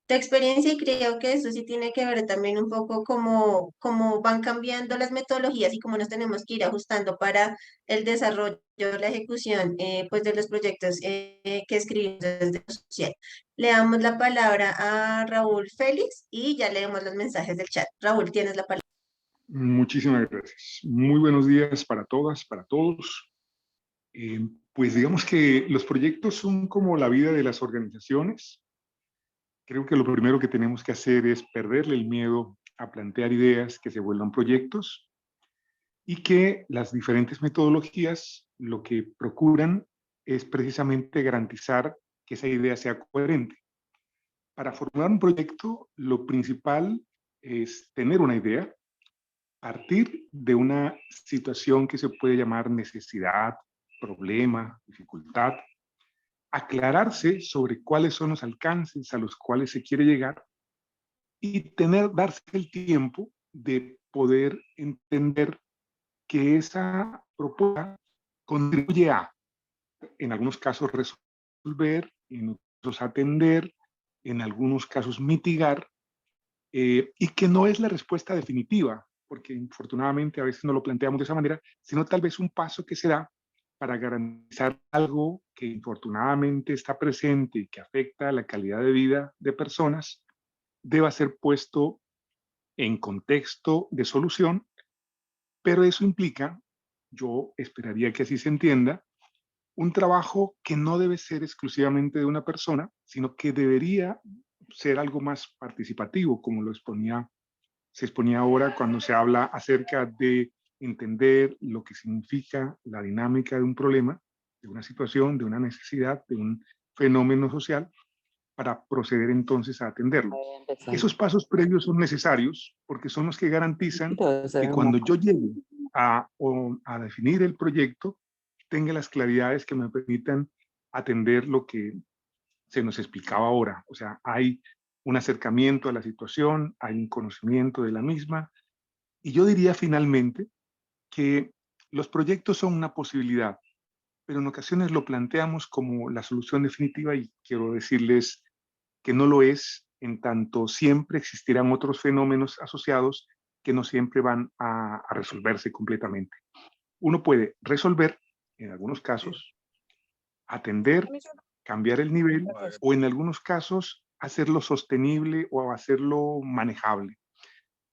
tu experiencia y creo que eso sí tiene que ver también un poco cómo van cambiando las metodologías y cómo nos tenemos que ir ajustando para el desarrollo, la ejecución pues de los proyectos que escribimos desde lo social. Le damos la palabra a Raúl Félix y ya leemos los mensajes del chat. Raúl, tienes la palabra. Muchísimas gracias. Muy buenos días para todas, para todos. Pues digamos que los proyectos son como la vida de las organizaciones. Creo que lo primero que tenemos que hacer es perderle el miedo a plantear ideas que se vuelvan proyectos y que las diferentes metodologías lo que procuran es precisamente garantizar que esa idea sea coherente. Para formular un proyecto, lo principal es tener una idea, partir de una situación que se puede llamar necesidad, problema, dificultad, aclararse sobre cuáles son los alcances a los cuales se quiere llegar y darse el tiempo de poder entender que esa propuesta contribuye a, en algunos casos, resolver, en otros atender, en algunos casos mitigar, y que no es la respuesta definitiva, porque infortunadamente a veces no lo planteamos de esa manera, sino tal vez un paso que se da para garantizar algo que infortunadamente está presente y que afecta a la calidad de vida de personas, deba ser puesto en contexto de solución, pero eso implica, yo esperaría que así se entienda, un trabajo que no debe ser exclusivamente de una persona, sino que debería ser algo más participativo, como se exponía ahora cuando se habla acerca de entender lo que significa la dinámica de un problema, de una situación, de una necesidad, de un fenómeno social, para proceder entonces a atenderlo. Esos pasos previos son necesarios porque son los que garantizan que cuando yo llegue a definir el proyecto, tenga las claridades que me permitan atender lo que se nos explicaba ahora. O sea, hay un acercamiento a la situación, hay un conocimiento de la misma. Y yo diría finalmente que los proyectos son una posibilidad, pero en ocasiones lo planteamos como la solución definitiva y quiero decirles que no lo es, en tanto siempre existirán otros fenómenos asociados que no siempre van a resolverse completamente. Uno puede resolver, en algunos casos, atender, cambiar el nivel o en algunos casos hacerlo sostenible o hacerlo manejable.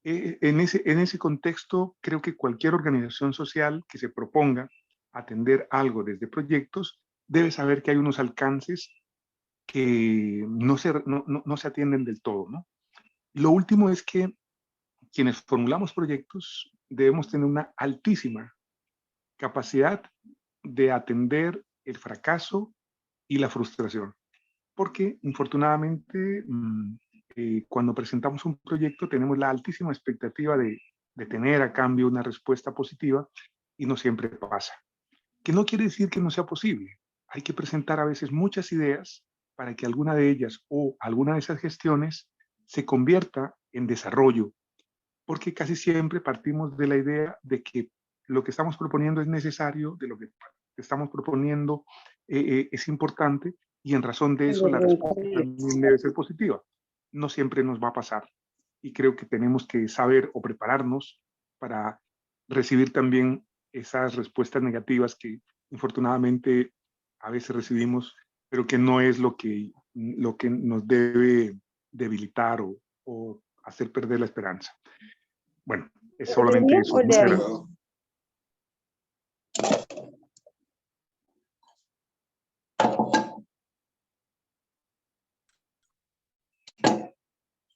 En ese contexto, creo que cualquier organización social que se proponga atender algo desde proyectos debe saber que hay unos alcances que no se atienden del todo, ¿no? Lo último es que quienes formulamos proyectos debemos tener una altísima capacidad de atender el fracaso y la frustración. Porque, infortunadamente, cuando presentamos un proyecto tenemos la altísima expectativa de tener a cambio una respuesta positiva y no siempre pasa. Que no quiere decir que no sea posible. Hay que presentar a veces muchas ideas para que alguna de ellas o alguna de esas gestiones se convierta en desarrollo, porque casi siempre partimos de la idea de que lo que estamos proponiendo es necesario, de lo que estamos proponiendo es importante, y en razón de eso la respuesta también debe ser positiva. No siempre nos va a pasar, y creo que tenemos que saber o prepararnos para recibir también esas respuestas negativas que infortunadamente a veces recibimos, pero que no es lo que nos debe debilitar o hacer perder la esperanza. Bueno, es solamente eso.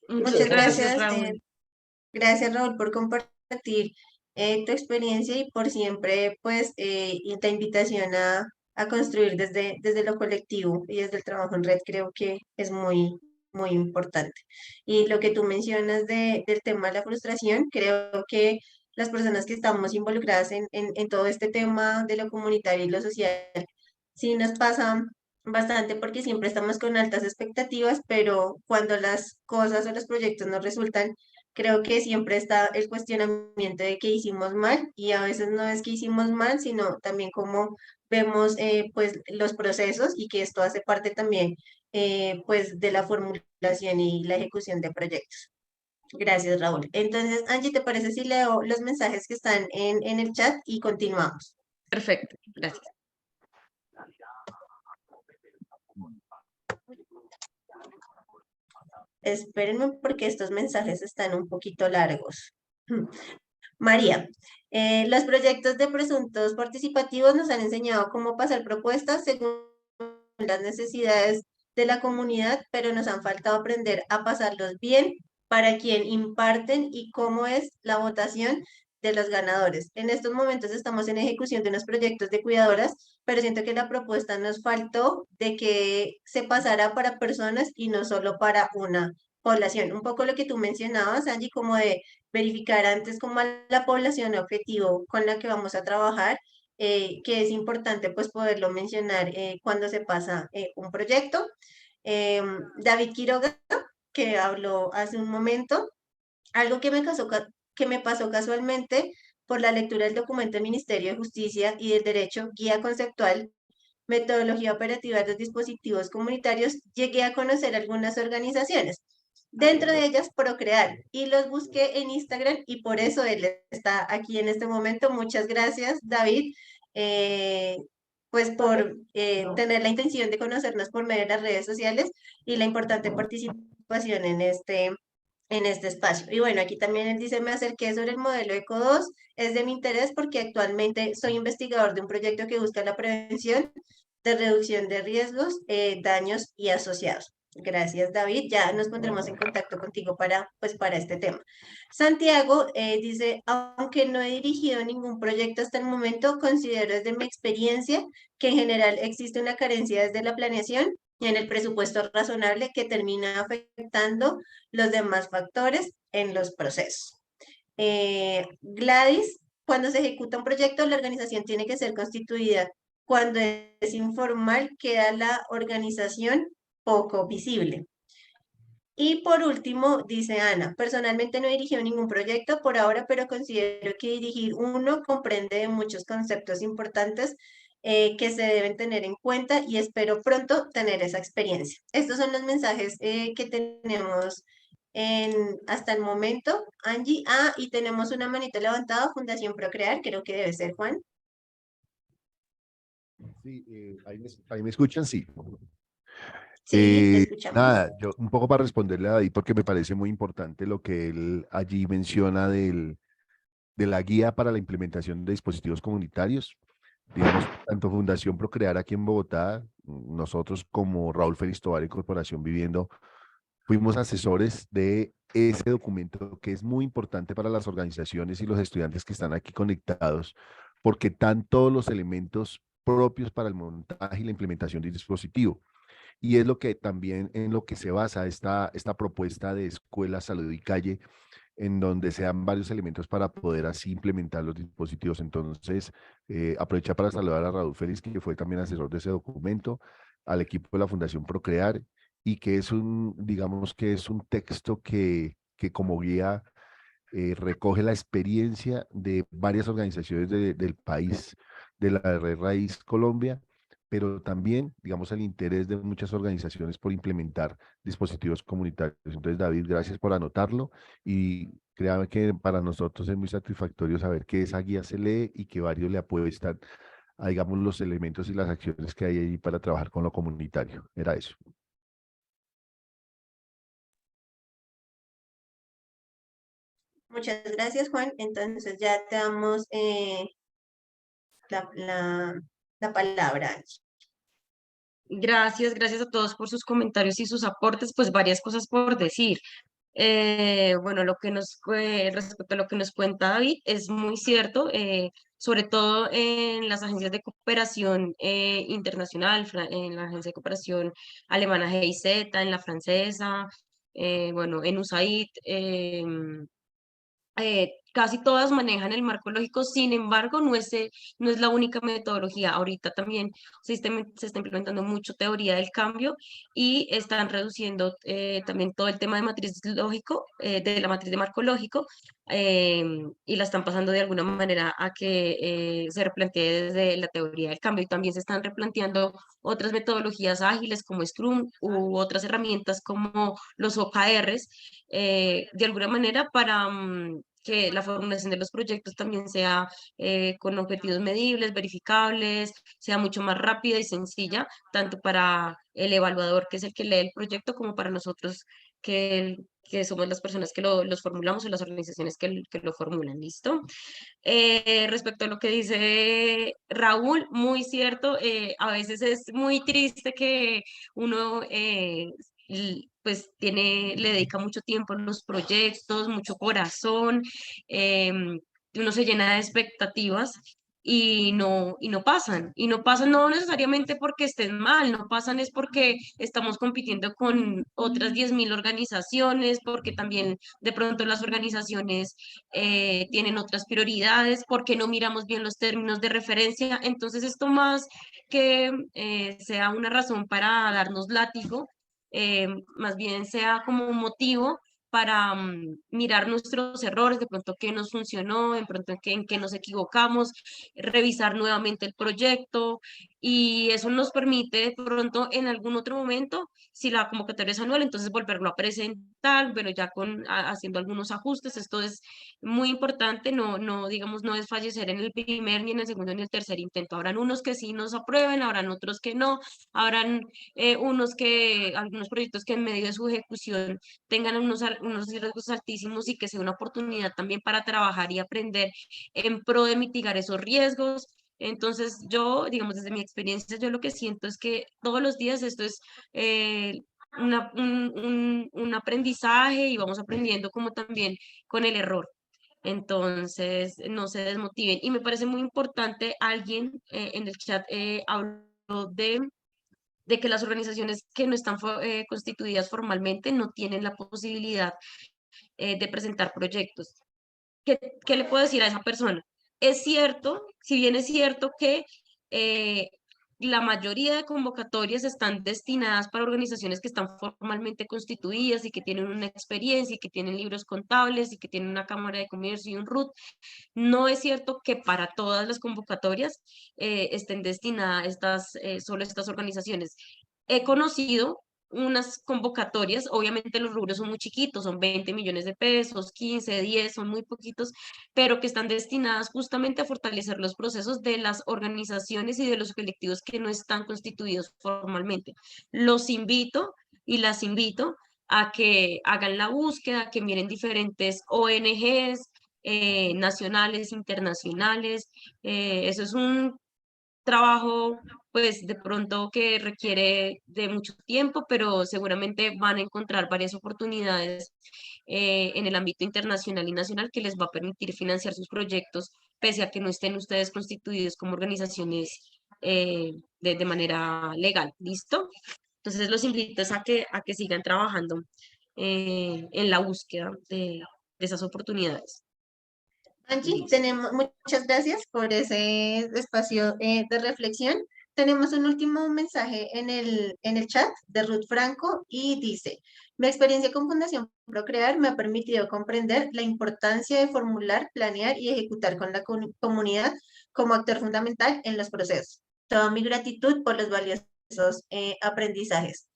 Muchas gracias. Muchas gracias. Raúl. Gracias, Raúl, por compartir tu experiencia y por siempre, pues, y la invitación a construir desde lo colectivo y desde el trabajo en red, creo que es muy, muy importante. Y lo que tú mencionas del tema de la frustración, creo que las personas que estamos involucradas en todo este tema de lo comunitario y lo social, sí nos pasa bastante porque siempre estamos con altas expectativas, pero cuando las cosas o los proyectos no resultan, creo que siempre está el cuestionamiento de que hicimos mal y a veces no es que hicimos mal, sino también cómo vemos pues los procesos y que esto hace parte también pues de la formulación y la ejecución de proyectos. Gracias, Raúl. Entonces, Angie, ¿te parece si leo los mensajes que están en el chat y continuamos? Perfecto, gracias. Espérenme porque estos mensajes están un poquito largos. María, los proyectos de presuntos participativos nos han enseñado cómo pasar propuestas según las necesidades de la comunidad, pero nos han faltado aprender a pasarlos bien para quien imparten y cómo es la votación de los ganadores. En estos momentos estamos en ejecución de unos proyectos de cuidadoras, pero siento que la propuesta nos faltó de que se pasara para personas y no solo para una población. Un poco lo que tú mencionabas, Angie, como de verificar antes como a la población objetivo con la que vamos a trabajar, que es importante pues poderlo mencionar cuando se pasa un proyecto. David Quiroga, que habló hace un momento, algo que me pasó casualmente por la lectura del documento del Ministerio de Justicia y del Derecho, Guía Conceptual, Metodología Operativa de los Dispositivos Comunitarios, llegué a conocer algunas organizaciones, dentro de ellas Procrear, y los busqué en Instagram y por eso él está aquí en este momento. Muchas gracias, David, eh, pues por tener la intención de conocernos por medio de las redes sociales y la importante participación en este espacio. Y bueno, aquí también él dice, me acerqué sobre el modelo ECO 2, es de mi interés porque actualmente soy investigador de un proyecto que busca la prevención de reducción de riesgos, daños y asociados. Gracias, David. Ya nos pondremos en contacto contigo para este tema. Santiago dice, aunque no he dirigido ningún proyecto hasta el momento, considero desde mi experiencia que en general existe una carencia desde la planeación y en el presupuesto razonable que termina afectando los demás factores en los procesos. Gladys, cuando se ejecuta un proyecto, la organización tiene que ser constituida. Cuando es informal, queda la organización poco visible. Y por último, dice Ana, personalmente no he dirigido ningún proyecto por ahora, pero considero que dirigir uno comprende muchos conceptos importantes que se deben tener en cuenta y espero pronto tener esa experiencia. Estos son los mensajes que tenemos hasta el momento, Angie. Ah, y tenemos una manita levantada, Fundación Procrear, creo que debe ser Juan. Sí, ahí me escuchan, sí. Sí, te escuchamos. Nada, yo un poco para responderle a David, porque me parece muy importante lo que él allí menciona de la guía para la implementación de dispositivos comunitarios. Digamos, tanto Fundación Procrear aquí en Bogotá, nosotros como Raúl Félix Tovar y Corporación Viviendo, fuimos asesores de ese documento que es muy importante para las organizaciones y los estudiantes que están aquí conectados, porque están todos los elementos propios para el montaje y la implementación del dispositivo. Y es lo que también en lo que se basa esta propuesta de Escuela, Salud y Calle, en donde se dan varios elementos para poder así implementar los dispositivos. Entonces, aprovecha para saludar a Raúl Félix, que fue también asesor de ese documento, al equipo de la Fundación Procrear, y que es digamos que es un texto que como guía recoge la experiencia de varias organizaciones del país, de la Red Raíz Colombia, pero también, digamos, el interés de muchas organizaciones por implementar dispositivos comunitarios. Entonces, David, gracias por anotarlo y créame que para nosotros es muy satisfactorio saber que esa guía se lee y que varios le apuestan a, digamos, los elementos y las acciones que hay ahí para trabajar con lo comunitario. Era eso. Muchas gracias, Juan. Entonces ya te damos la palabra, Angie. Gracias a todos por sus comentarios y sus aportes, pues varias cosas por decir. Bueno, respecto a lo que nos cuenta David, es muy cierto, sobre todo en las agencias de cooperación internacional, en la agencia de cooperación alemana GIZ, en la francesa, bueno, en USAID, casi todas manejan el marco lógico, sin embargo, no es la única metodología. Ahorita también se está implementando mucho teoría del cambio y están reduciendo también todo el tema de matriz lógico, de la matriz de marco lógico, y la están pasando de alguna manera a que se replantee desde la teoría del cambio. Y también se están replanteando otras metodologías ágiles como Scrum u otras herramientas como los OKRs, de alguna manera para que la formulación de los proyectos también sea con objetivos medibles, verificables, sea mucho más rápida y sencilla, tanto para el evaluador, que es el que lee el proyecto, como para nosotros, que que somos las personas que los formulamos o las organizaciones que lo formulan, ¿listo? Respecto a lo que dice Raúl, muy cierto, a veces es muy triste que uno pues le dedica mucho tiempo a los proyectos, mucho corazón, uno se llena de expectativas y no pasan no necesariamente porque estén mal, no pasan es porque estamos compitiendo con otras 10.000 organizaciones, porque también de pronto las organizaciones tienen otras prioridades, porque no miramos bien los términos de referencia. Entonces esto más que sea una razón para darnos látigo, más bien sea como un motivo para mirar nuestros errores, de pronto qué nos funcionó, de pronto en qué nos equivocamos, revisar nuevamente el proyecto y eso nos permite de pronto en algún otro momento, si la convocatoria es anual, entonces volverlo a presentar, pero ya haciendo algunos ajustes. Esto es muy importante, digamos, no desfallecer en el primer, ni en el segundo, ni el tercer intento. Habrán unos que sí nos aprueben, habrán otros que no, habrán algunos proyectos que en medio de su ejecución tengan unos riesgos altísimos y que sea una oportunidad también para trabajar y aprender en pro de mitigar esos riesgos. Entonces yo, digamos, desde mi experiencia, yo lo que siento es que todos los días esto es un aprendizaje y vamos aprendiendo como también con el error. Entonces, no se desmotiven. Y me parece muy importante, alguien en el chat habló de que las organizaciones que no están constituidas formalmente no tienen la posibilidad de presentar proyectos. ¿Qué le puedo decir a esa persona? Es cierto, si bien es cierto que eh, la mayoría de convocatorias están destinadas para organizaciones que están formalmente constituidas y que tienen una experiencia y que tienen libros contables y que tienen una cámara de comercio y un RUT, no es cierto que para todas las convocatorias estén destinadas solo estas organizaciones. He conocido unas convocatorias, obviamente los rubros son muy chiquitos, son 20 millones de pesos, 15, 10, son muy poquitos, pero que están destinadas justamente a fortalecer los procesos de las organizaciones y de los colectivos que no están constituidos formalmente. Los invito y las invito a que hagan la búsqueda, a que miren diferentes ONGs, nacionales, internacionales. Eso es un trabajo, pues de pronto que requiere de mucho tiempo, pero seguramente van a encontrar varias oportunidades en el ámbito internacional y nacional que les va a permitir financiar sus proyectos, pese a que no estén ustedes constituidos como organizaciones de manera legal. ¿Listo? Entonces los invito a que sigan trabajando en la búsqueda de esas oportunidades. Angie, muchas gracias por ese espacio de reflexión. Tenemos un último mensaje en el chat de Ruth Franco y dice, mi experiencia con Fundación Procrear me ha permitido comprender la importancia de formular, planear y ejecutar con la comunidad como actor fundamental en los procesos. Toda mi gratitud por los valiosos aprendizajes.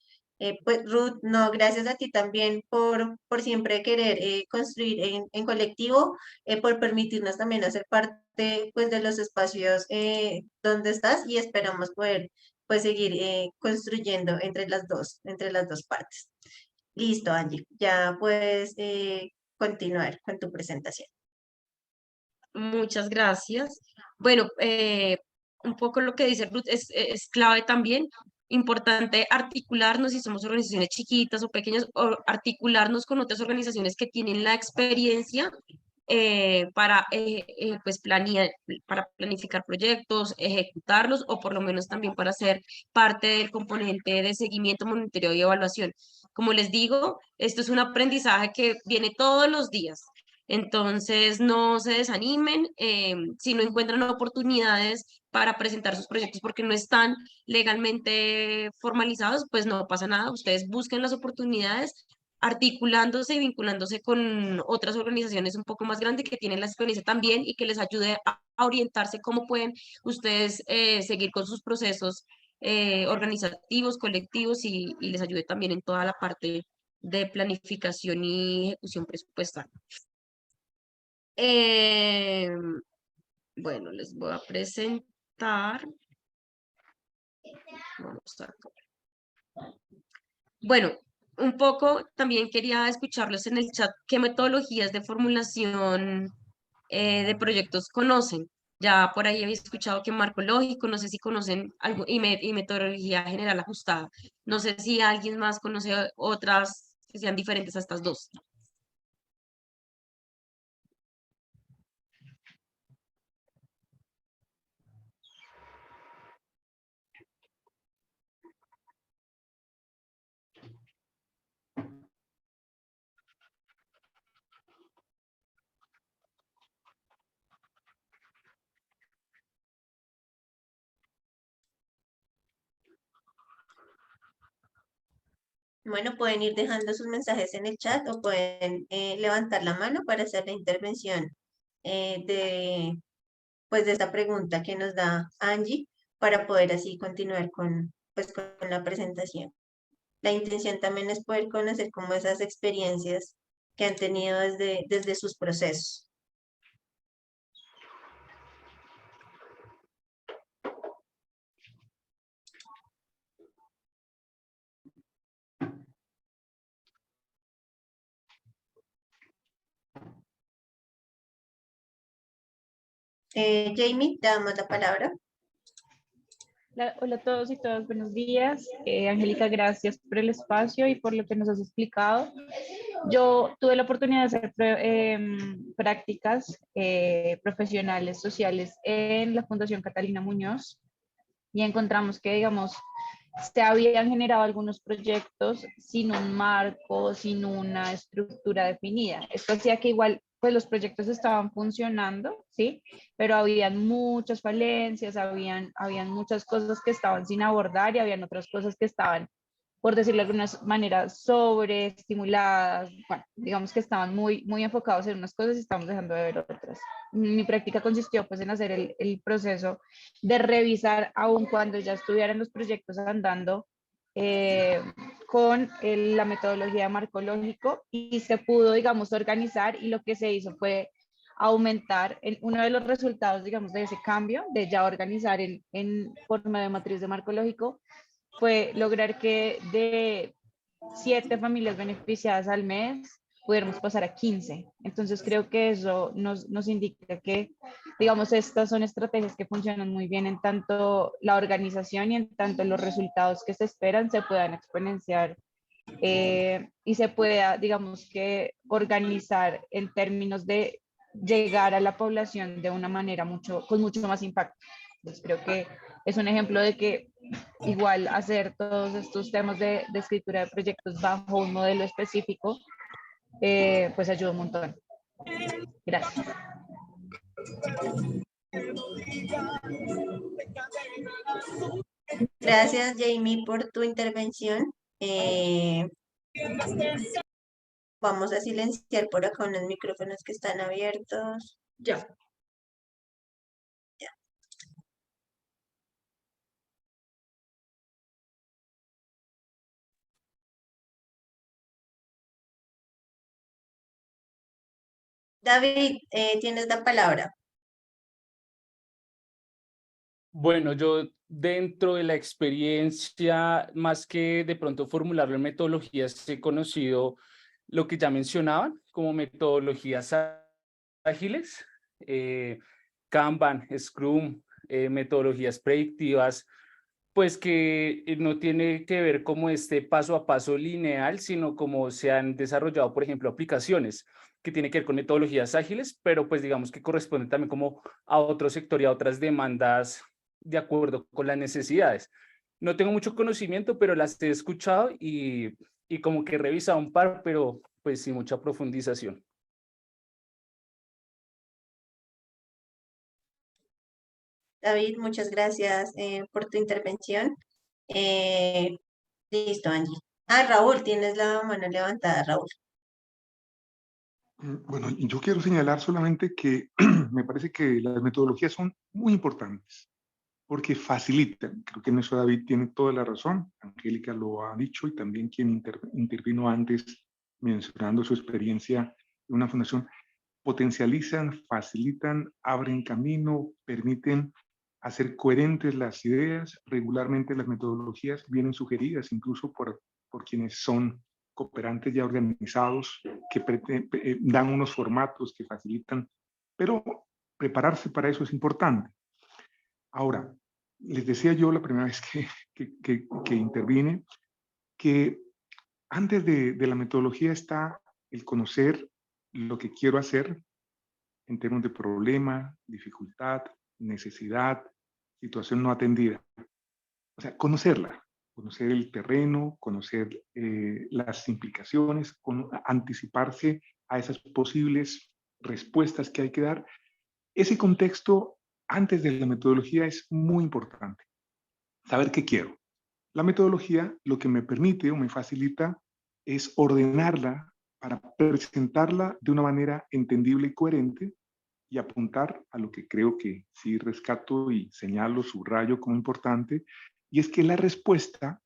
Pues Ruth, no, gracias a ti también por siempre querer construir en colectivo, por permitirnos también hacer parte pues, de los espacios donde estás y esperamos poder pues, seguir construyendo entre las dos partes. Listo, Angie, ya puedes continuar con tu presentación. Muchas gracias. Bueno, un poco lo que dice Ruth es clave también. Importante articularnos si somos organizaciones chiquitas o pequeñas, o articularnos con otras organizaciones que tienen la experiencia para pues para planificar proyectos, ejecutarlos o por lo menos también para ser parte del componente de seguimiento, monitoreo y evaluación. Como les digo, esto es un aprendizaje que viene todos los días. Entonces, no se desanimen si no encuentran oportunidades para presentar sus proyectos porque no están legalmente formalizados, pues no pasa nada. Ustedes busquen las oportunidades articulándose y vinculándose con otras organizaciones un poco más grandes que tienen la experiencia también y que les ayude a orientarse cómo pueden ustedes seguir con sus procesos organizativos, colectivos y les ayude también en toda la parte de planificación y ejecución presupuestal. Bueno, les voy a presentar. Vamos a... Bueno, un poco también quería escucharlos en el chat, ¿qué metodologías de formulación de proyectos conocen? Ya por ahí había escuchado que marco lógico, no sé si conocen algo, y metodología general ajustada. No sé si alguien más conoce otras que sean diferentes a estas dos. Bueno, pueden ir dejando sus mensajes en el chat o pueden levantar la mano para hacer la intervención pues, de esta pregunta que nos da Angie para poder así continuar pues, con la presentación. La intención también es poder conocer como esas experiencias que han tenido desde sus procesos. Jamie, te damos la palabra. Hola a todos y todas, buenos días. Angélica, gracias por el espacio y por lo que nos has explicado. Yo tuve la oportunidad de hacer prácticas profesionales, sociales en la Fundación Catalina Muñoz y encontramos que, digamos, se habían generado algunos proyectos sin un marco, sin una estructura definida. Esto hacía que igual pues los proyectos estaban funcionando, ¿sí? Pero habían muchas falencias, habían muchas cosas que estaban sin abordar y habían otras cosas que estaban, por decirlo de alguna manera, sobreestimuladas. Bueno, digamos que estaban muy enfocados en unas cosas y estamos dejando de ver otras. Mi práctica consistió pues en hacer el proceso de revisar, aun cuando ya estuvieran los proyectos andando, con la metodología de marco lógico y se pudo, digamos, organizar y lo que se hizo fue aumentar uno de los resultados, digamos, de ese cambio, de ya organizar en forma de matriz de marco lógico, fue lograr que de 7 familias beneficiadas al mes pudiéramos pasar a 15. Entonces creo que eso nos indica que, digamos, estas son estrategias que funcionan muy bien en tanto la organización y en tanto los resultados que se esperan se puedan exponenciar y se pueda, digamos, que organizar en términos de llegar a la población de una manera con mucho más impacto. Entonces creo que es un ejemplo de que igual hacer todos estos temas de escritura de proyectos bajo un modelo específico, pues ayuda un montón. Gracias. Gracias, Jamie, por tu intervención. Vamos a silenciar por acá unos micrófonos que están abiertos. Ya. David, tienes la palabra. Bueno, yo dentro de la experiencia, más que de pronto formularlo en metodologías, he conocido lo que ya mencionaban como metodologías ágiles, Kanban, Scrum, metodologías predictivas, pues que no tiene que ver como este paso a paso lineal, sino como se han desarrollado, por ejemplo, aplicaciones que tiene que ver con metodologías ágiles, pero pues digamos que corresponden también como a otro sector y a otras demandas de acuerdo con las necesidades. No tengo mucho conocimiento, pero las he escuchado y como que he revisado un par, pero pues sin mucha profundización. David, muchas gracias por tu intervención. Listo, Angie. Raúl, tienes la mano levantada, Raúl. Bueno, yo quiero señalar solamente que me parece que las metodologías son muy importantes porque facilitan. Creo que en eso David tiene toda la razón. Angélica lo ha dicho y también quien intervino antes mencionando su experiencia en una fundación. Potencializan, facilitan, abren camino, permiten hacer coherentes las ideas. Regularmente las metodologías vienen sugeridas incluso por quienes son cooperantes ya organizados que dan unos formatos que facilitan, pero prepararse para eso es importante. Ahora, les decía yo la primera vez que intervine, que antes de la metodología está el conocer lo que quiero hacer en términos de problema, dificultad, necesidad, situación no atendida. O sea, conocerla, conocer el terreno, conocer las implicaciones, anticiparse a esas posibles respuestas que hay que dar. Ese contexto antes de la metodología es muy importante. Saber qué quiero. La metodología lo que me permite o me facilita es ordenarla para presentarla de una manera entendible y coherente y apuntar a lo que creo que sí rescato y señalo, subrayo como importante, y es que la respuesta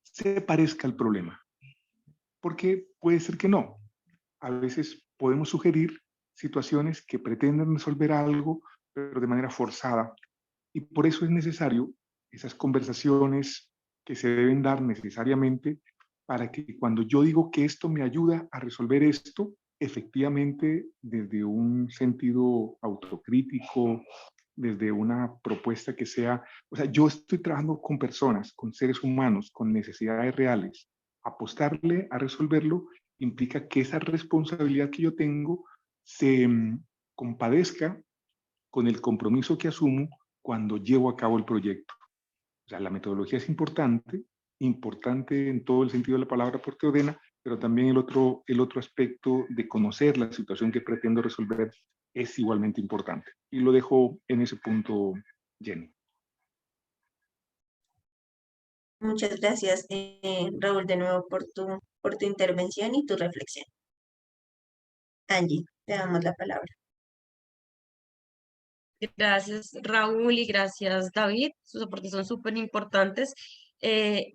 se parezca al problema. Porque puede ser que no. A veces podemos sugerir situaciones que pretenden resolver algo, pero de manera forzada. Y por eso es necesario esas conversaciones que se deben dar necesariamente para que cuando yo digo que esto me ayuda a resolver esto, efectivamente desde un sentido autocrítico, desde una propuesta que sea, o sea, yo estoy trabajando con personas, con seres humanos, con necesidades reales. Apostarle a resolverlo implica que esa responsabilidad que yo tengo se compadezca con el compromiso que asumo cuando llevo a cabo el proyecto. O sea, la metodología es importante en todo el sentido de la palabra porque ordena, pero también el otro aspecto de conocer la situación que pretendo resolver es igualmente importante. Y lo dejo en ese punto, Jenny. Muchas gracias, Raúl, de nuevo por tu intervención y tu reflexión. Angie, te damos la palabra. Gracias, Raúl, y gracias, David. Sus aportes son súper importantes. En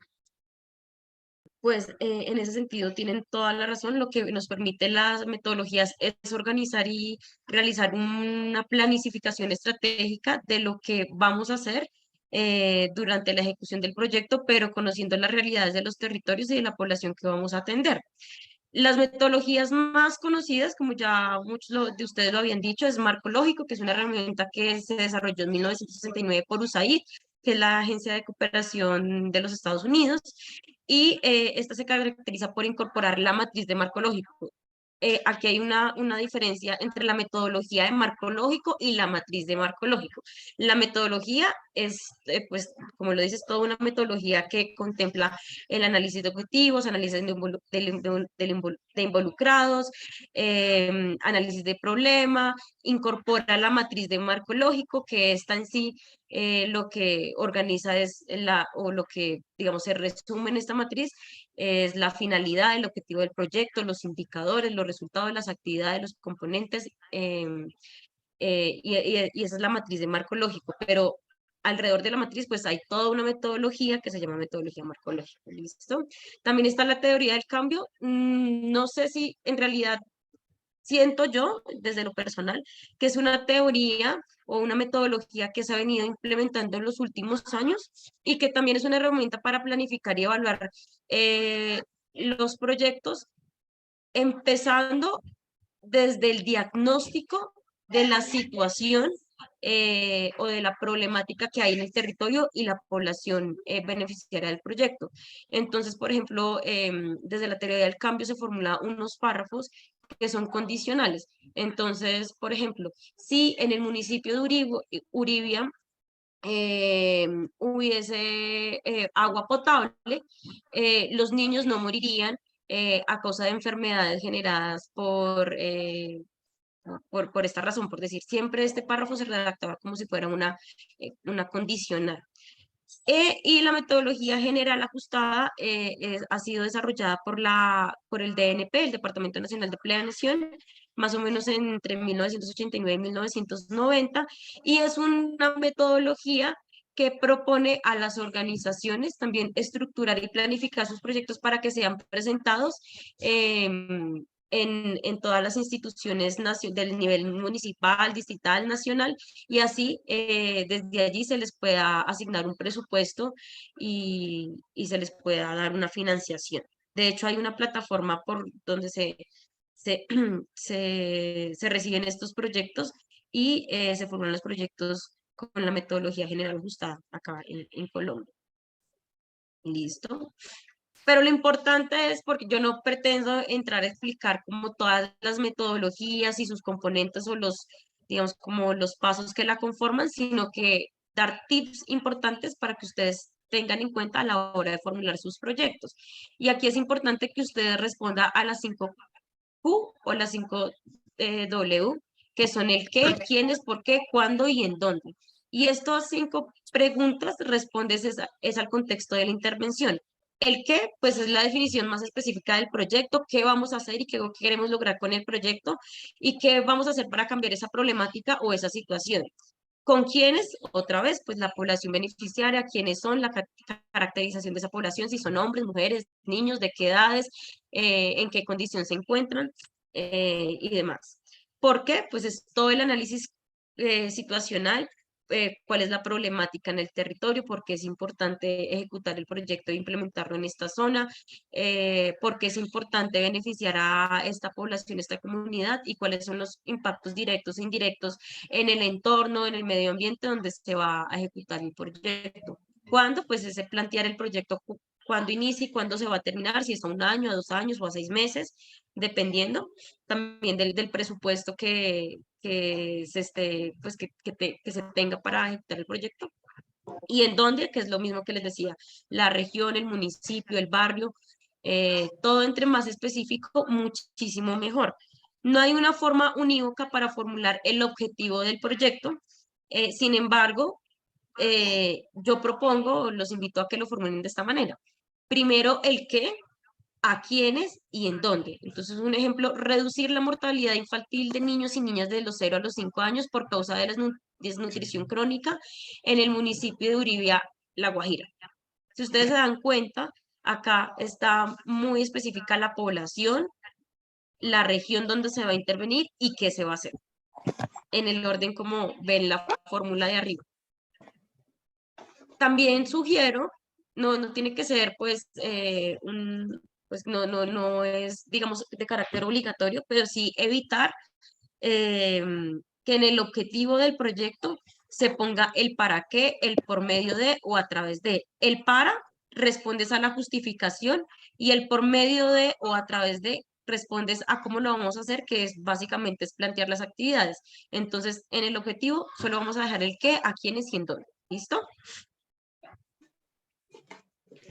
ese sentido tienen toda la razón. Lo que nos permite las metodologías es organizar y realizar una planificación estratégica de lo que vamos a hacer durante la ejecución del proyecto, pero conociendo las realidades de los territorios y de la población que vamos a atender. Las metodologías más conocidas, como ya muchos de ustedes lo habían dicho, es Marco Lógico, que es una herramienta que se desarrolló en 1969 por USAID, que es la Agencia de Cooperación de los Estados Unidos, y esta se caracteriza por incorporar la matriz de marco lógico. Aquí hay una diferencia entre la metodología de marco lógico y la matriz de marco lógico. La metodología es, pues, como lo dices, toda una metodología que contempla el análisis de objetivos, análisis de involucrados, análisis de problema, incorpora la matriz de marco lógico, que esta en sí lo que organiza es o lo que, digamos, se resume en esta matriz es la finalidad, el objetivo del proyecto, los indicadores, los resultados, las actividades, los componentes, y esa es la matriz de marco lógico, pero alrededor de la matriz pues hay toda una metodología que se llama metodología marco lógico, ¿listo? También está la teoría del cambio. No sé si en realidad siento yo, desde lo personal, que es una teoría o una metodología que se ha venido implementando en los últimos años y que también es una herramienta para planificar y evaluar los proyectos, empezando desde el diagnóstico de la situación o de la problemática que hay en el territorio y la población beneficiaria del proyecto. Entonces, por ejemplo, desde la teoría del cambio se formulan unos párrafos que son condicionales. Entonces, por ejemplo, si en el municipio de Uribia hubiese agua potable, los niños no morirían a causa de enfermedades generadas por esta razón, por decir, siempre este párrafo se redactaba como si fuera una condicional. Y la metodología general ajustada ha sido desarrollada por el DNP, el Departamento Nacional de Planeación, más o menos entre 1989 y 1990, y es una metodología que propone a las organizaciones también estructurar y planificar sus proyectos para que sean presentados en todas las instituciones del nivel municipal, distrital, nacional, y así desde allí se les pueda asignar un presupuesto y se les pueda dar una financiación. De hecho, hay una plataforma por donde se, se reciben estos proyectos y se formulan los proyectos con la metodología general ajustada acá en Colombia. Listo. Pero lo importante es, porque yo no pretendo entrar a explicar como todas las metodologías y sus componentes o los, digamos, como los pasos que la conforman, sino que dar tips importantes para que ustedes tengan en cuenta a la hora de formular sus proyectos. Y aquí es importante que ustedes respondan a las 5 Q o las 5 W, que son el qué, quiénes, por qué, cuándo y en dónde. Y estas 5 preguntas respondes es al contexto de la intervención. El qué, pues es la definición más específica del proyecto, qué vamos a hacer y qué queremos lograr con el proyecto y qué vamos a hacer para cambiar esa problemática o esa situación. ¿Con quiénes? Otra vez, pues la población beneficiaria, quiénes son, la caracterización de esa población, si son hombres, mujeres, niños, de qué edades, en qué condición se encuentran y demás. ¿Por qué? Pues es todo el análisis situacional, cuál es la problemática en el territorio, por qué es importante ejecutar el proyecto e implementarlo en esta zona, por qué es importante beneficiar a esta población, esta comunidad y cuáles son los impactos directos e indirectos en el entorno, en el medio ambiente donde se va a ejecutar el proyecto. ¿Cuándo? Pues es plantear el proyecto, cuándo inicia y cuándo se va a terminar, si es a 1 año, a 2 años o a 6 meses, dependiendo también del presupuesto que se esté, pues que se tenga para ejecutar el proyecto. Y en dónde, que es lo mismo que les decía, la región, el municipio, el barrio, todo entre más específico, muchísimo mejor. No hay una forma unívoca para formular el objetivo del proyecto, sin embargo, yo propongo, los invito a que lo formulen de esta manera. Primero, el qué, a quiénes y en dónde. Entonces, un ejemplo, reducir la mortalidad infantil de niños y niñas de los 0 a los 5 años por causa de la desnutrición crónica en el municipio de Uribia, La Guajira. Si ustedes se dan cuenta, acá está muy específica la población, la región donde se va a intervenir y qué se va a hacer, en el orden como ven la fórmula de arriba. También sugiero, no tiene que ser pues pues no es, digamos, de carácter obligatorio, pero sí evitar que en el objetivo del proyecto se ponga el para qué, el por medio de o a través de. El para respondes a la justificación y el por medio de o a través de respondes a cómo lo vamos a hacer, que es básicamente es plantear las actividades. Entonces, en el objetivo solo vamos a dejar el qué, a quiénes y en dónde. ¿Listo?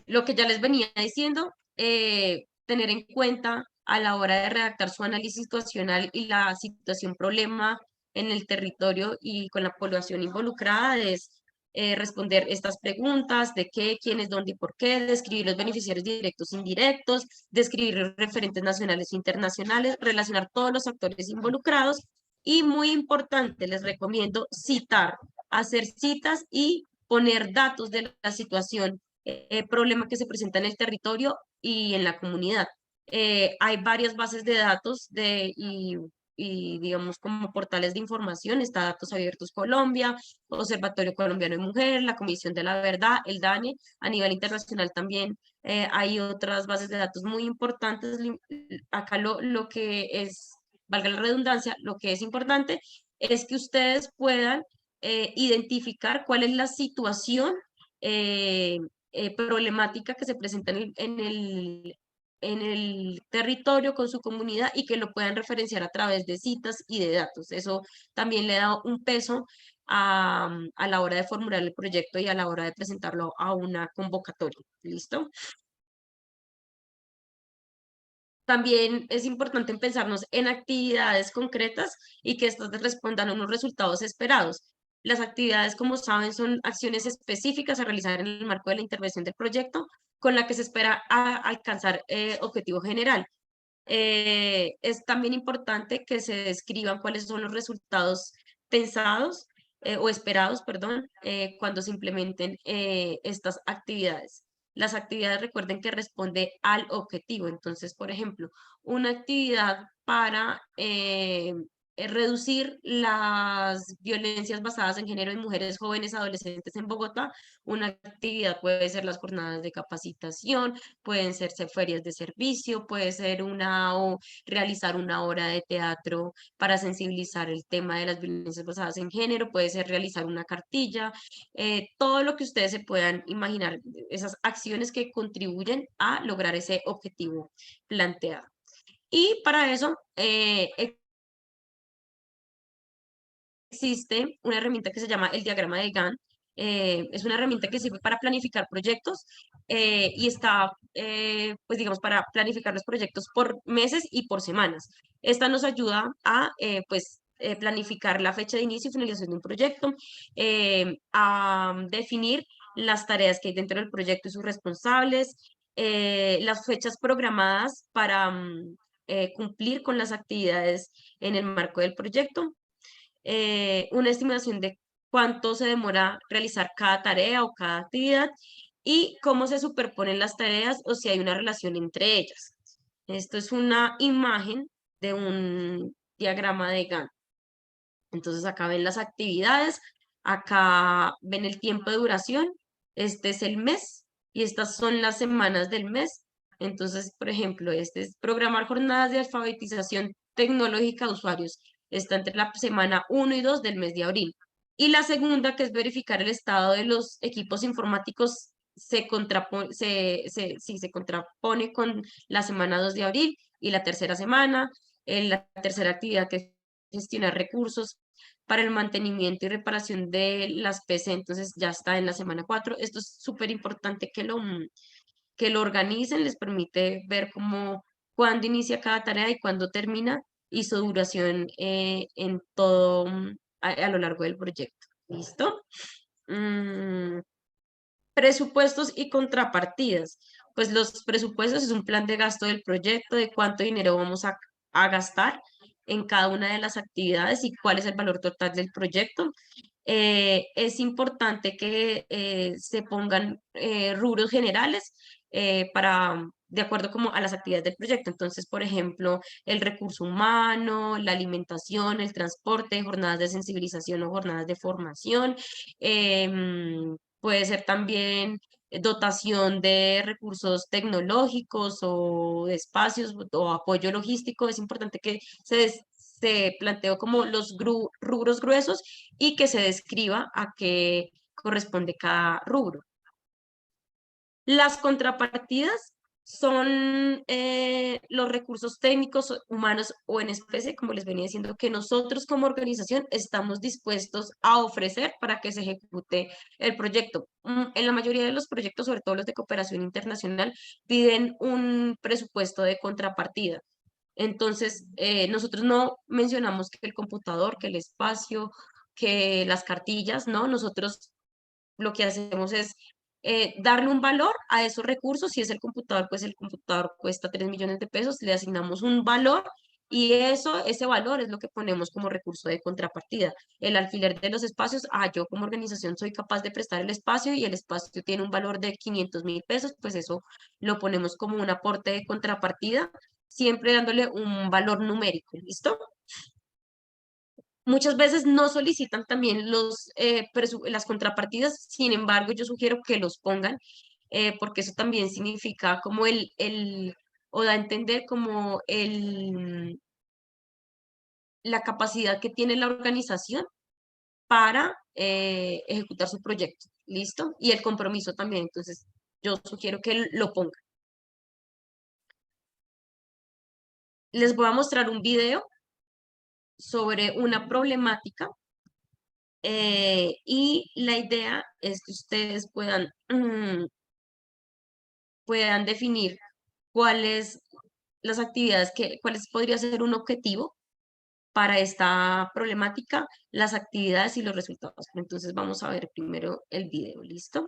Lo que ya les venía diciendo, tener en cuenta a la hora de redactar su análisis situacional y la situación problema en el territorio y con la población involucrada es responder estas preguntas de qué, quiénes, dónde y por qué, describir los beneficiarios directos e indirectos, describir los referentes nacionales e internacionales, relacionar todos los actores involucrados y muy importante, les recomiendo citar, hacer citas y poner datos de la situación problema que se presenta en el territorio y en la comunidad. Hay varias bases de datos y digamos como portales de información, está Datos Abiertos Colombia, Observatorio Colombiano de Mujer, la Comisión de la Verdad, el DANE, a nivel internacional también hay otras bases de datos muy importantes. Acá lo que es, valga la redundancia, lo que es importante es que ustedes puedan identificar cuál es la situación problemática que se presenta en el territorio con su comunidad y que lo puedan referenciar a través de citas y de datos. Eso también le da un peso a la hora de formular el proyecto y a la hora de presentarlo a una convocatoria. ¿Listo? También es importante pensarnos en actividades concretas y que estas respondan a unos resultados esperados. Las actividades, como saben, son acciones específicas a realizar en el marco de la intervención del proyecto con la que se espera alcanzar objetivo general. Es también importante que se describan cuáles son los resultados pensados o esperados, perdón, cuando se implementen estas actividades. Las actividades, recuerden que responde al objetivo. Entonces, por ejemplo, una actividad para reducir las violencias basadas en género en mujeres, jóvenes, adolescentes en Bogotá. Una actividad puede ser las jornadas de capacitación, pueden ser ferias de servicio, puede ser o realizar una obra de teatro para sensibilizar el tema de las violencias basadas en género, puede ser realizar una cartilla, todo lo que ustedes se puedan imaginar, esas acciones que contribuyen a lograr ese objetivo planteado. Y para eso existe una herramienta que se llama el diagrama de Gantt. Es una herramienta que sirve para planificar proyectos y está, pues digamos, para planificar los proyectos por meses y por semanas. Esta nos ayuda a, planificar la fecha de inicio y finalización de un proyecto, a definir las tareas que hay dentro del proyecto y sus responsables, las fechas programadas para cumplir con las actividades en el marco del proyecto, una estimación de cuánto se demora realizar cada tarea o cada actividad y cómo se superponen las tareas o si hay una relación entre ellas. Esto es una imagen de un diagrama de Gantt. Entonces acá ven las actividades, acá ven el tiempo de duración, este es el mes y estas son las semanas del mes. Entonces, por ejemplo, este es programar jornadas de alfabetización tecnológica de usuarios. Está entre la semana 1 y 2 del mes de abril. Y la segunda, que es verificar el estado de los equipos informáticos, se contrapone con la semana 2 de abril y la tercera semana. La tercera actividad, que es gestionar recursos para el mantenimiento y reparación de las PC, entonces ya está en la semana 4. Esto es súper importante que lo organicen, les permite ver cuándo inicia cada tarea y cuándo termina y su duración en todo a lo largo del proyecto. ¿Listo? Presupuestos y contrapartidas. Pues los presupuestos es un plan de gasto del proyecto, de cuánto dinero vamos a gastar en cada una de las actividades y cuál es el valor total del proyecto. Es importante que se pongan rubros generales de acuerdo como a las actividades del proyecto. Entonces, por ejemplo, el recurso humano, la alimentación, el transporte, jornadas de sensibilización o jornadas de formación. Puede ser también dotación de recursos tecnológicos o de espacios o apoyo logístico. Es importante que se planteó como los rubros gruesos y que se describa a qué corresponde cada rubro. Las contrapartidas son los recursos técnicos, humanos o en especie, como les venía diciendo, que nosotros como organización estamos dispuestos a ofrecer para que se ejecute el proyecto. En la mayoría de los proyectos, sobre todo los de cooperación internacional, piden un presupuesto de contrapartida. Entonces, nosotros no mencionamos que el computador, que el espacio, que las cartillas, ¿no? Nosotros lo que hacemos es darle un valor a esos recursos. Si es el computador, pues el computador cuesta 3 millones de pesos, le asignamos un valor y ese valor es lo que ponemos como recurso de contrapartida. El alquiler de los espacios, yo como organización soy capaz de prestar el espacio y el espacio tiene un valor de 500.000 pesos, pues eso lo ponemos como un aporte de contrapartida, siempre dándole un valor numérico, ¿listo? Muchas veces no solicitan también las contrapartidas, sin embargo, yo sugiero que los pongan, porque eso también significa como o da a entender como la capacidad que tiene la organización para ejecutar su proyecto, ¿listo? Y el compromiso también, entonces yo sugiero que lo pongan. Les voy a mostrar un video sobre una problemática y la idea es que ustedes puedan definir cuáles las actividades, cuáles podría ser un objetivo para esta problemática, las actividades y los resultados. Entonces vamos a ver primero el video, ¿listo?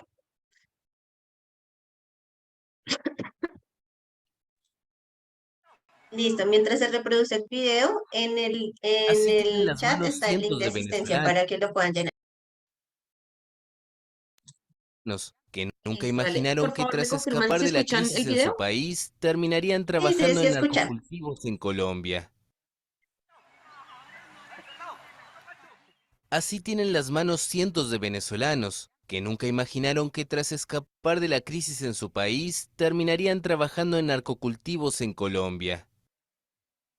Listo, mientras se reproduce el video, en Así tienen el las chat manos está el link cientos de de asistencia para que lo puedan llenar. Que nunca Vale, imaginaron por que favor, me tras confirman escapar si de la escuchan el crisis en video. su país, terminarían Sí, trabajando sí en escuchan. narcocultivos en Colombia. Así tienen las manos cientos de venezolanos que nunca imaginaron que tras escapar de la crisis en su país, terminarían trabajando en narcocultivos en Colombia.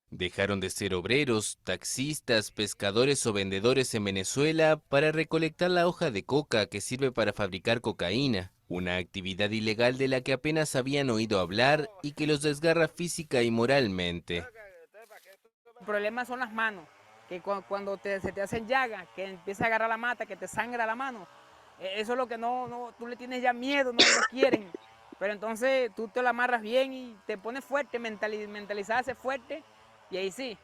Dejaron de ser obreros, taxistas, pescadores o vendedores en Venezuela para recolectar la hoja de coca que sirve para fabricar cocaína, una actividad ilegal de la que apenas habían oído hablar y que los desgarra física y moralmente. El problema son las manos, que cuando se te hacen llagas, que empieza a agarrar la mata, que te sangra la mano, eso es lo que tú le tienes ya miedo, no quieren. Pero entonces tú te la amarras bien y te pones fuerte, mentalizarse fuerte, y ahí sí.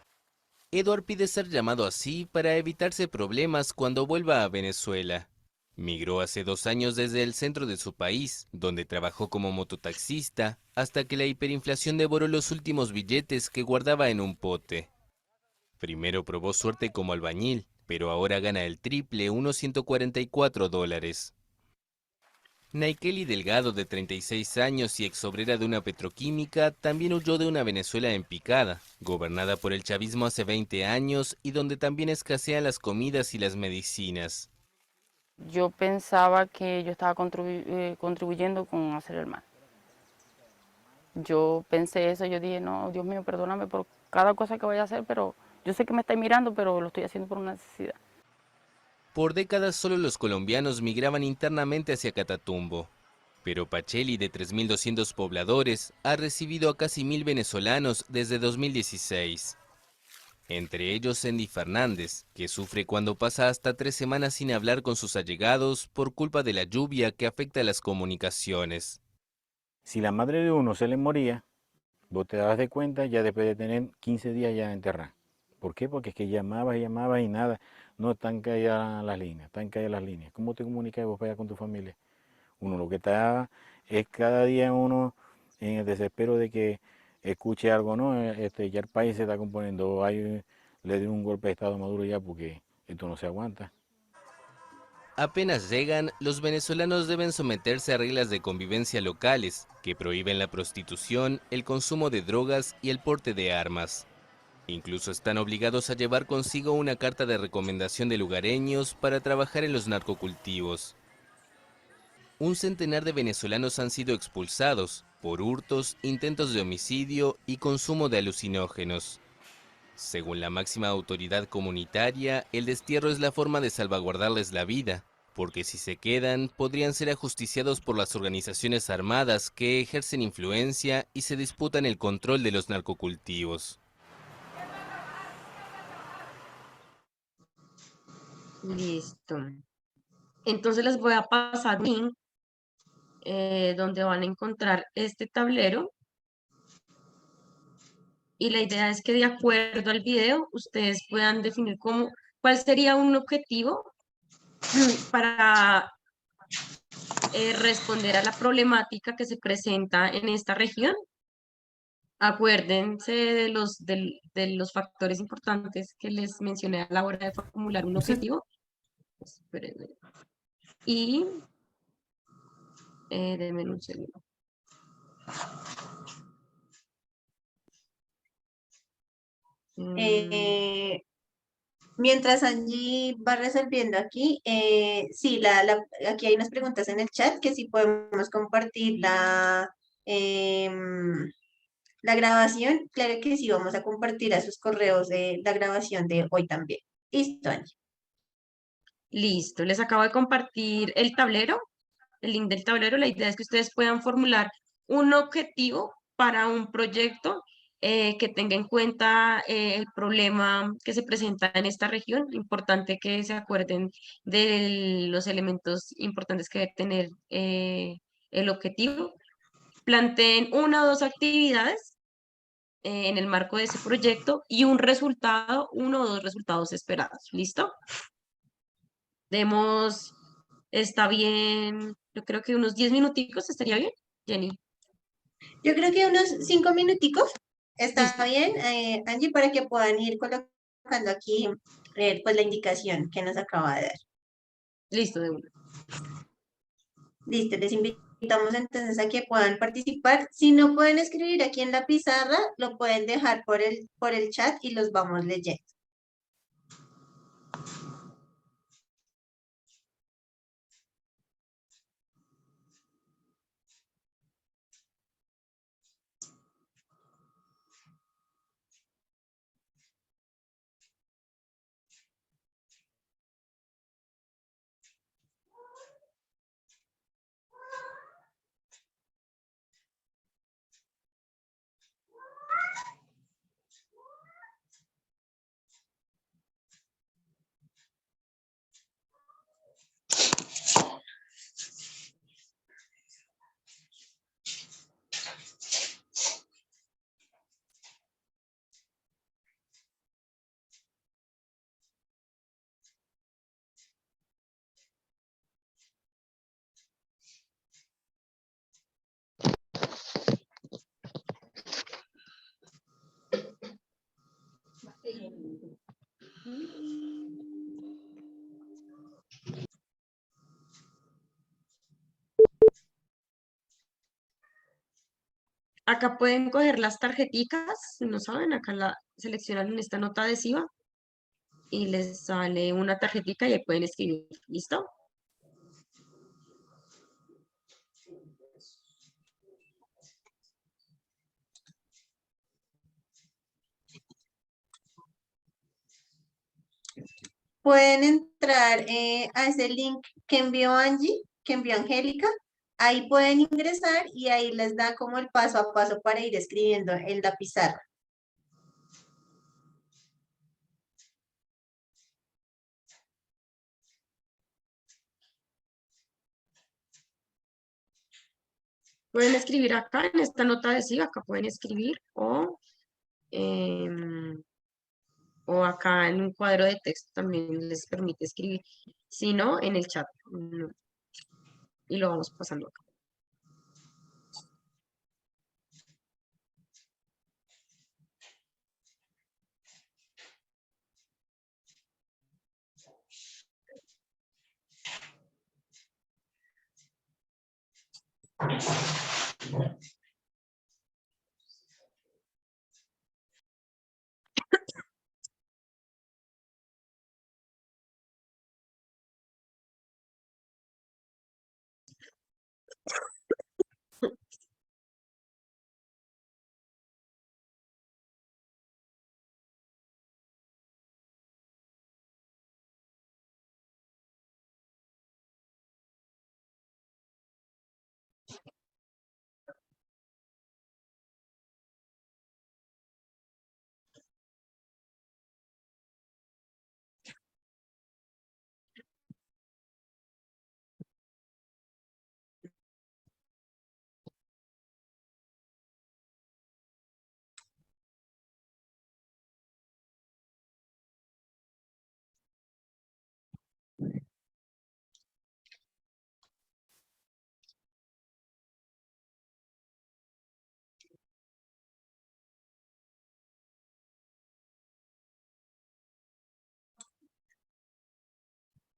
Edward pide ser llamado así para evitarse problemas cuando vuelva a Venezuela. Migró hace 2 años desde el centro de su país, donde trabajó como mototaxista, hasta que la hiperinflación devoró los últimos billetes que guardaba en un pote. Primero probó suerte como albañil, pero ahora gana el triple, unos $144. Naikeli Delgado, de 36 años y exobrera de una petroquímica, también huyó de una Venezuela en picada, gobernada por el chavismo hace 20 años y donde también escasean las comidas y las medicinas. Yo pensaba que yo estaba contribuyendo con hacer el mal. Yo pensé eso, yo dije, no, Dios mío, perdóname por cada cosa que vaya a hacer, pero yo sé que me estáis mirando, pero lo estoy haciendo por una necesidad. Por décadas solo los colombianos migraban internamente hacia Catatumbo, pero Pacheli, de 3.200 pobladores, ha recibido a casi 1.000 venezolanos desde 2016. Entre ellos Andy Fernández, que sufre cuando pasa hasta 3 semanas sin hablar con sus allegados por culpa de la lluvia que afecta las comunicaciones. Si la madre de uno se le moría, vos te dabas de cuenta ya después de tener 15 días ya enterrada. ¿Por qué? Porque es que llamabas y nada, no están caídas las líneas, ¿Cómo te comunicas vos allá con tu familia? Uno lo que está es cada día uno en el desespero de que escuche algo, ¿no? Ya el país se está componiendo, le dio un golpe de estado a Maduro ya porque esto no se aguanta. Apenas llegan, los venezolanos deben someterse a reglas de convivencia locales que prohíben la prostitución, el consumo de drogas y el porte de armas. Incluso están obligados a llevar consigo una carta de recomendación de lugareños para trabajar en los narcocultivos. Un centenar de venezolanos han sido expulsados por hurtos, intentos de homicidio y consumo de alucinógenos. Según la máxima autoridad comunitaria, el destierro es la forma de salvaguardarles la vida, porque si se quedan, podrían ser ajusticiados por las organizaciones armadas que ejercen influencia y se disputan el control de los narcocultivos. Listo. Entonces les voy a pasar un link donde van a encontrar este tablero. Y la idea es que de acuerdo al video ustedes puedan definir cuál sería un objetivo para responder a la problemática que se presenta en esta región. Acuérdense de los factores importantes que les mencioné a la hora de formular un objetivo. Espérenme. Y denme un segundo. Mientras Angie va resolviendo aquí, sí, aquí hay unas preguntas en el chat que si podemos compartir la grabación. Claro que sí, vamos a compartir a sus correos la grabación de hoy también. Listo, Angie. Listo, les acabo de compartir el tablero, el link del tablero. La idea es que ustedes puedan formular un objetivo para un proyecto que tenga en cuenta el problema que se presenta en esta región. Importante que se acuerden de los elementos importantes que debe tener el objetivo. Planteen 1 o 2 actividades en el marco de ese proyecto y un resultado, 1 o 2 resultados esperados. ¿Listo? Está bien, yo creo que unos 10 minuticos estaría bien, Jenny. Yo creo que unos 5 minuticos está bien, Angie, para que puedan ir colocando aquí pues la indicación que nos acaba de dar. Listo, de una. Listo, les invitamos entonces a que puedan participar. Si no pueden escribir aquí en la pizarra, lo pueden dejar por el chat y los vamos leyendo. Acá pueden coger las tarjeticas, si no saben, acá la seleccionan en esta nota adhesiva y les sale una tarjetica y ahí pueden escribir. ¿Listo? Pueden entrar a ese link que envió Angie, que envió Angélica. Ahí pueden ingresar y ahí les da como el paso a paso para ir escribiendo en la pizarra. Pueden escribir acá en esta nota adhesiva, acá pueden escribir o acá en un cuadro de texto también les permite escribir, si no, en el chat. Y lo vamos pasando acá.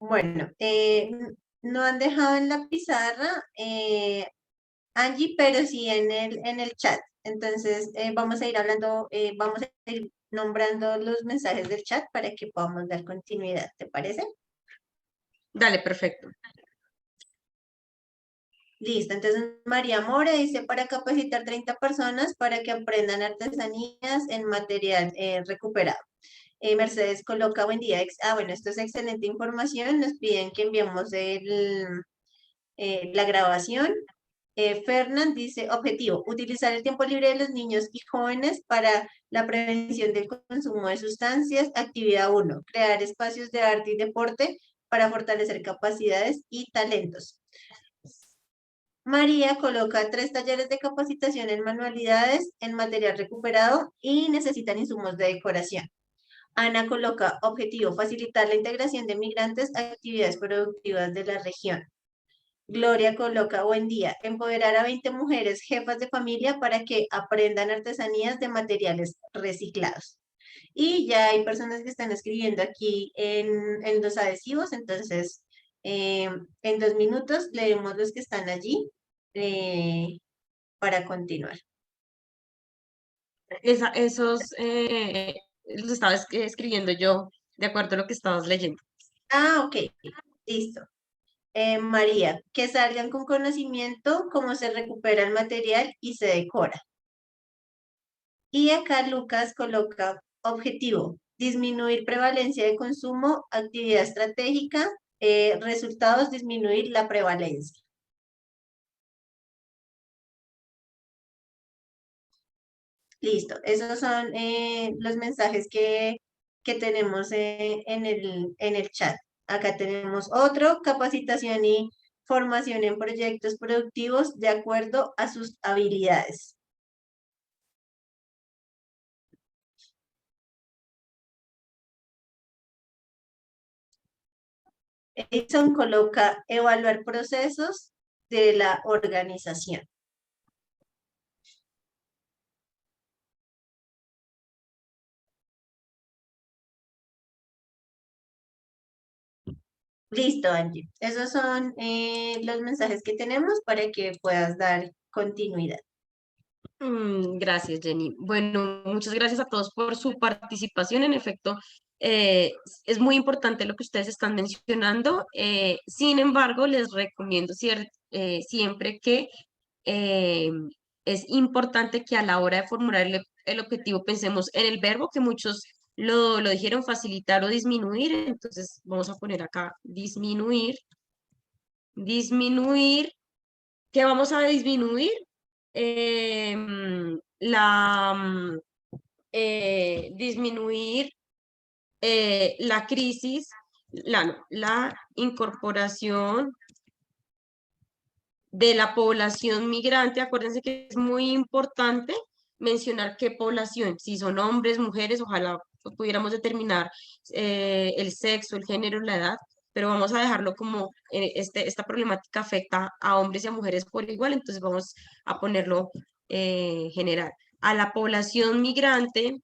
Bueno, no han dejado en la pizarra, Angie, pero sí en el chat. Entonces, vamos a ir hablando, vamos a ir nombrando los mensajes del chat para que podamos dar continuidad, ¿te parece? Dale, perfecto. Listo, entonces María Mora dice para capacitar 30 personas para que aprendan artesanías en material recuperado. Mercedes coloca buen día. Bueno, esto es excelente información. Nos piden que enviemos la grabación. Fernand dice, objetivo, utilizar el tiempo libre de los niños y jóvenes para la prevención del consumo de sustancias. Actividad 1, crear espacios de arte y deporte para fortalecer capacidades y talentos. María coloca 3 talleres de capacitación en manualidades, en material recuperado y necesitan insumos de decoración. Ana coloca objetivo, facilitar la integración de migrantes a actividades productivas de la región. Gloria coloca, buen día, empoderar a 20 mujeres jefas de familia para que aprendan artesanías de materiales reciclados. Y ya hay personas que están escribiendo aquí en los adhesivos, entonces en 2 minutos leemos los que están allí para continuar. Esos los estaba escribiendo yo de acuerdo a lo que estabas leyendo. Ah, ok, listo. María, que salgan con conocimiento cómo se recupera el material y se decora. Y acá Lucas coloca objetivo, disminuir prevalencia de consumo, actividad estratégica, resultados, disminuir la prevalencia. Listo, esos son los mensajes que tenemos en el chat. Acá tenemos otro, capacitación y formación en proyectos productivos de acuerdo a sus habilidades. Edison coloca evaluar procesos de la organización. Listo, Angie. Esos son los mensajes que tenemos para que puedas dar continuidad. Gracias, Jenny. Bueno, muchas gracias a todos por su participación. En efecto, es muy importante lo que ustedes están mencionando. Sin embargo, les recomiendo siempre que eh, es importante que a la hora de formular el objetivo pensemos en el verbo, que muchos lo dijeron, facilitar o disminuir. Entonces, vamos a poner acá disminuir. Disminuir. ¿Qué vamos a disminuir? Disminuir la crisis, la incorporación de la población migrante. Acuérdense que es muy importante mencionar qué población, si son hombres, mujeres, ojalá pudiéramos determinar el sexo, el género, la edad, pero vamos a dejarlo como esta problemática afecta a hombres y a mujeres por igual, entonces vamos a ponerlo general. A la población migrante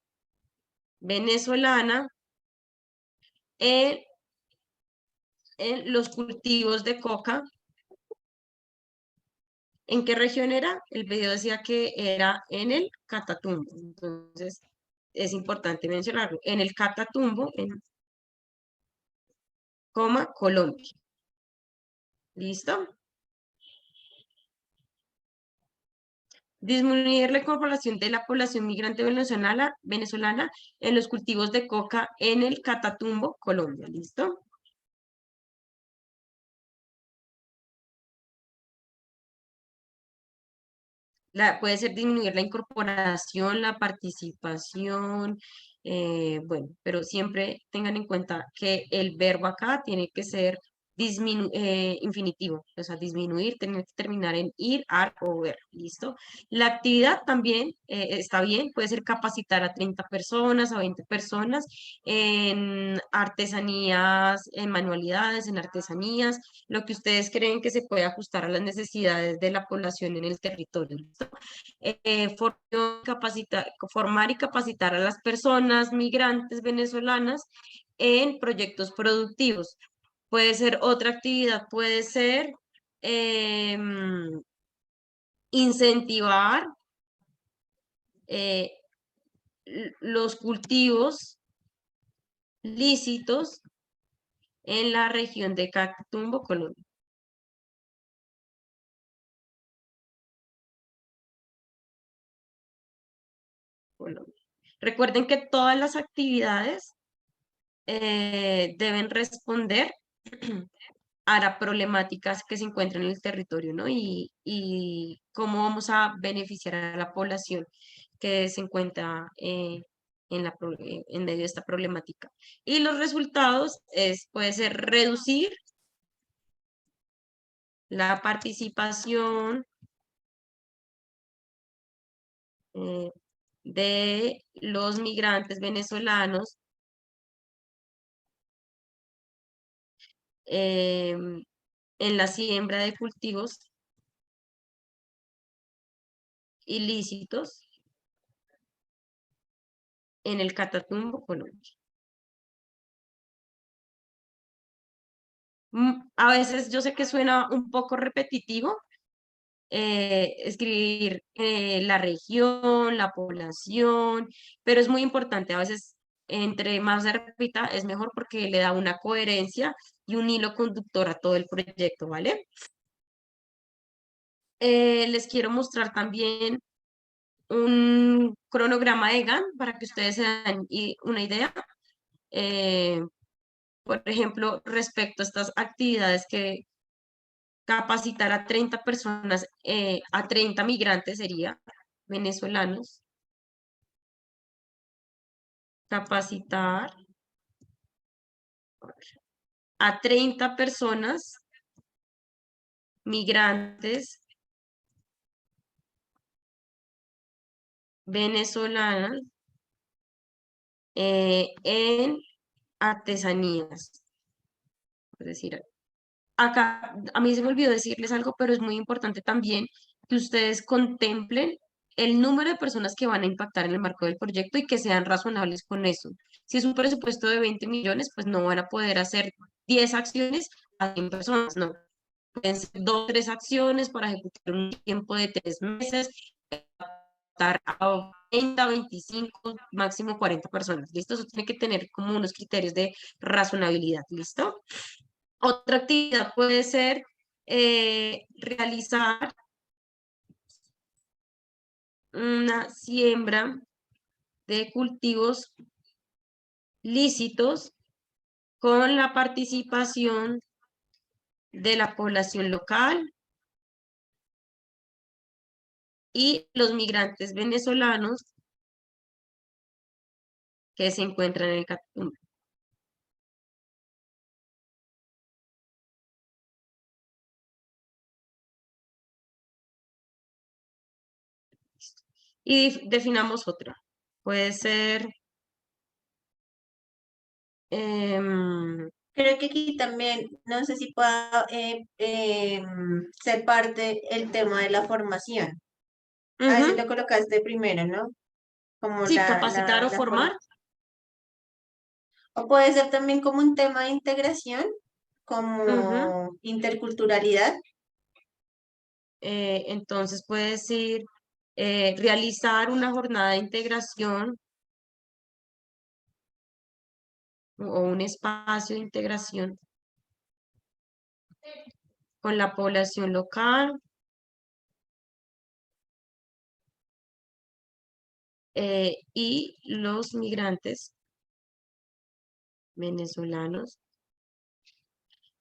venezolana en, en los cultivos de coca. ¿En qué región era? El video decía que era en el Catatumbo. Entonces, es importante mencionarlo. En el Catatumbo, Colombia. ¿Listo? Disminuir la incorporación de la población migrante venezolana en los cultivos de coca en el Catatumbo, Colombia. ¿Listo? Puede ser disminuir la incorporación, la participación, bueno, pero siempre tengan en cuenta que el verbo acá tiene que ser infinitivo, o sea, disminuir, tiene que terminar en ir, ar o ver, ¿listo? La actividad también está bien, puede ser capacitar a 30 personas, a 20 personas en artesanías, en manualidades, en artesanías, lo que ustedes creen que se puede ajustar a las necesidades de la población en el territorio, ¿listo? Formar y capacitar a las personas migrantes venezolanas en proyectos productivos. Puede ser otra actividad, puede ser incentivar los cultivos lícitos en la región de Catatumbo, Colombia. Recuerden que todas las actividades deben responder a las problemáticas que se encuentran en el territorio, ¿no? Y cómo vamos a beneficiar a la población que se encuentra en medio de esta problemática. Y los resultados puede ser reducir la participación de los migrantes venezolanos en la siembra de cultivos ilícitos en el Catatumbo, Colombia. A veces yo sé que suena un poco repetitivo escribir la región, la población, pero es muy importante. A veces entre más se repita es mejor porque le da una coherencia y un hilo conductor a todo el proyecto, ¿vale? Les quiero mostrar también un cronograma de Gantt para que ustedes se den una idea. Por ejemplo, respecto a estas actividades que capacitar a 30 personas, a 30 migrantes sería venezolanos. Capacitar a 30 personas migrantes venezolanas en artesanías. Es decir, acá a mí se me olvidó decirles algo, pero es muy importante también que ustedes contemplen el número de personas que van a impactar en el marco del proyecto y que sean razonables con eso. Si es un presupuesto de 20 millones, pues no van a poder hacer 10 acciones a 100 personas, no. Pueden ser 2 o 3 acciones para ejecutar un tiempo de 3 meses, estar a 30, 25, máximo 40 personas, ¿listo? Eso tiene que tener como unos criterios de razonabilidad, ¿listo? Otra actividad puede ser realizar una siembra de cultivos lícitos con la participación de la población local y los migrantes venezolanos que se encuentran en el Catatumbo. Y definamos otra. Puede ser... Creo que aquí también, no sé si pueda ser parte el tema de la formación. A veces lo colocaste primero, ¿no? Como sí, capacitar o formar. O puede ser también como un tema de integración, como interculturalidad. Entonces puede decir realizar una jornada de integración o un espacio de integración con la población local, y los migrantes venezolanos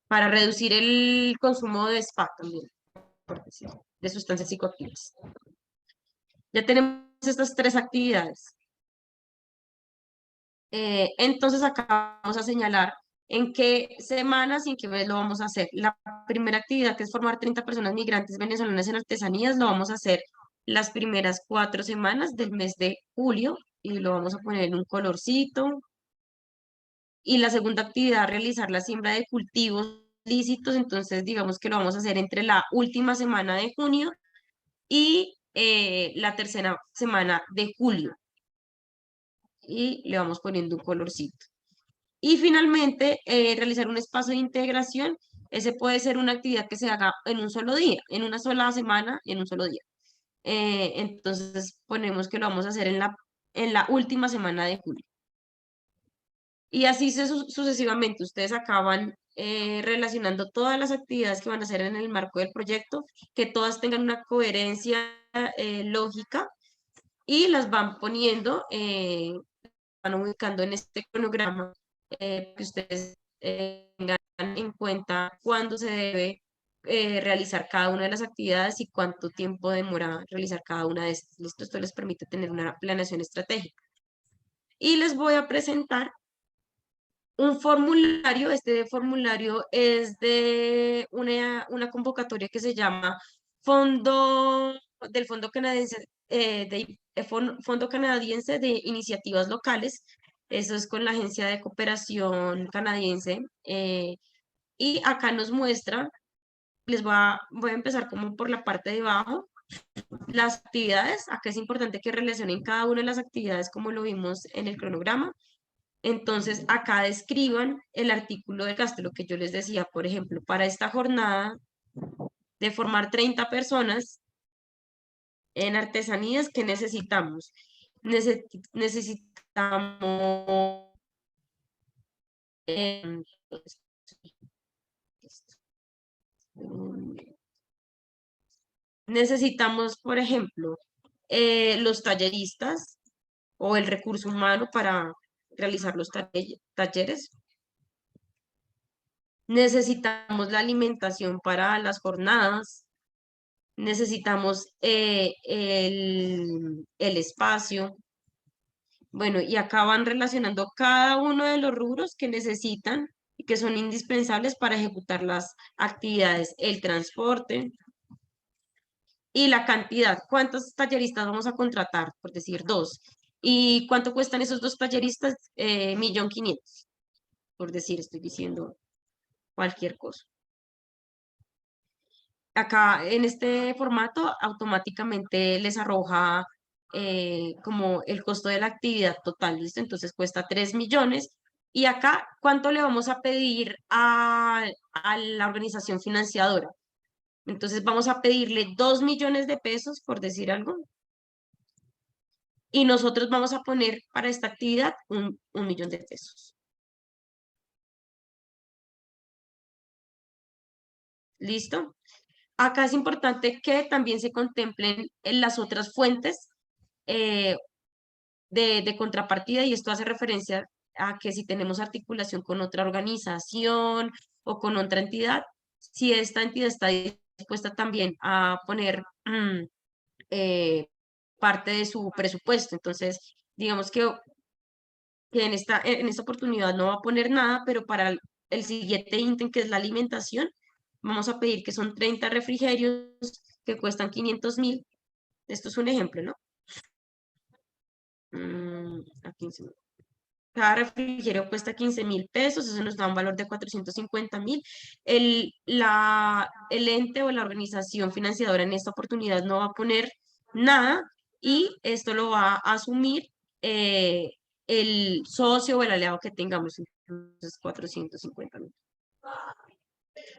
para reducir el consumo de SPA también, por decirlo, de sustancias psicoactivas. Ya tenemos estas 3 actividades. Entonces acá vamos a señalar en qué semanas y en qué mes lo vamos a hacer. La primera actividad, que es formar 30 personas migrantes venezolanas en artesanías, lo vamos a hacer las primeras 4 semanas del mes de julio y lo vamos a poner en un colorcito. Y la segunda actividad, realizar la siembra de cultivos lícitos, entonces digamos que lo vamos a hacer entre la última semana de junio y la tercera semana de julio. Y le vamos poniendo un colorcito. Y finalmente, realizar un espacio de integración. Ese puede ser una actividad que se haga en un solo día, en una sola semana, en un solo día. Entonces ponemos que lo vamos a hacer en la última semana de julio. Y así sucesivamente, ustedes acaban relacionando todas las actividades que van a hacer en el marco del proyecto, que todas tengan una coherencia lógica y las van poniendo, van ubicando en este cronograma, que ustedes tengan en cuenta cuándo se debe realizar cada una de las actividades y cuánto tiempo demora realizar cada una de estas. ¿Listo? Esto les permite tener una planeación estratégica. Y les voy a presentar un formulario. Este formulario es de una convocatoria que se llama Fondo Canadiense, Fondo Canadiense de Iniciativas Locales. Eso es con la Agencia de Cooperación Canadiense. Y acá nos muestra, voy a empezar como por la parte de abajo, las actividades. Acá es importante que relacionen cada una de las actividades como lo vimos en el cronograma. Entonces, acá describan el artículo de gasto, lo que yo les decía, por ejemplo, para esta jornada de formar 30 personas en artesanías, ¿qué necesitamos? Necesitamos necesitamos, por ejemplo, los talleristas o el recurso humano para realizar los talleres. Necesitamos la alimentación para las jornadas. Necesitamos el espacio. Bueno, y acá van relacionando cada uno de los rubros que necesitan y que son indispensables para ejecutar las actividades. El transporte y la cantidad. ¿Cuántos talleristas vamos a contratar? Por decir 2. ¿Y cuánto cuestan esos 2 talleristas? 1.500.000. Por decir, estoy diciendo cualquier cosa. Acá en este formato automáticamente les arroja como el costo de la actividad total, ¿listo? Entonces cuesta 3 millones Y acá, ¿cuánto le vamos a pedir a la organización financiadora? Entonces vamos a pedirle 2 millones de pesos, por decir algo, y nosotros vamos a poner para esta actividad un millón de pesos. ¿Listo? Acá es importante que también se contemplen en las otras fuentes de contrapartida, y esto hace referencia a que si tenemos articulación con otra organización o con otra entidad, si esta entidad está dispuesta también a poner parte de su presupuesto. Entonces, digamos que en esta oportunidad no va a poner nada, pero para el siguiente ítem, que es la alimentación, vamos a pedir que son 30 refrigerios que cuestan 500.000. Esto es un ejemplo, ¿no? A 15.000. Cada refrigerio cuesta 15.000 pesos, eso nos da un valor de 450.000. El ente o la organización financiadora en esta oportunidad no va a poner nada, y esto lo va a asumir el socio o el aliado que tengamos, entonces 450.000.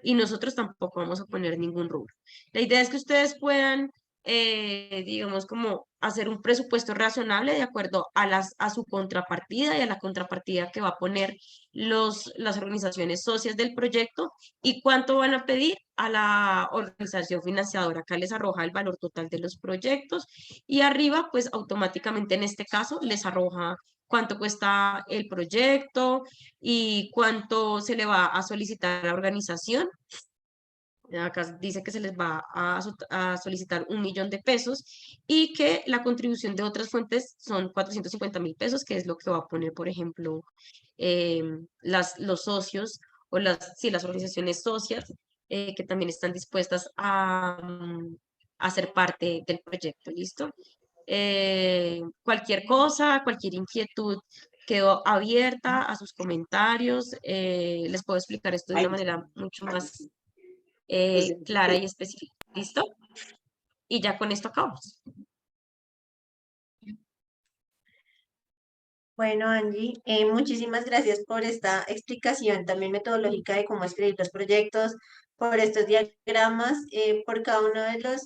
Y nosotros tampoco vamos a poner ningún rubro. La idea es que ustedes puedan, digamos, como hacer un presupuesto razonable de acuerdo a su contrapartida y a la contrapartida que va a poner las organizaciones socias del proyecto, y cuánto van a pedir a la organización financiadora. Acá les arroja el valor total de los proyectos, y arriba, pues automáticamente en este caso les arroja cuánto cuesta el proyecto y cuánto se le va a solicitar a la organización. Acá dice que se les va a solicitar 1 millón de pesos, y que la contribución de otras fuentes son 450.000 pesos, que es lo que va a poner, por ejemplo, los socios o las organizaciones socias que también están dispuestas a ser parte del proyecto. ¿Listo? Cualquier cosa, cualquier inquietud, quedo abierta a sus comentarios. Les puedo explicar esto de una manera mucho más clara y específica. ¿Listo? Y ya con esto acabamos. Bueno, Angie, muchísimas gracias por esta explicación también metodológica de cómo escribir los proyectos, por estos diagramas, por cada uno de los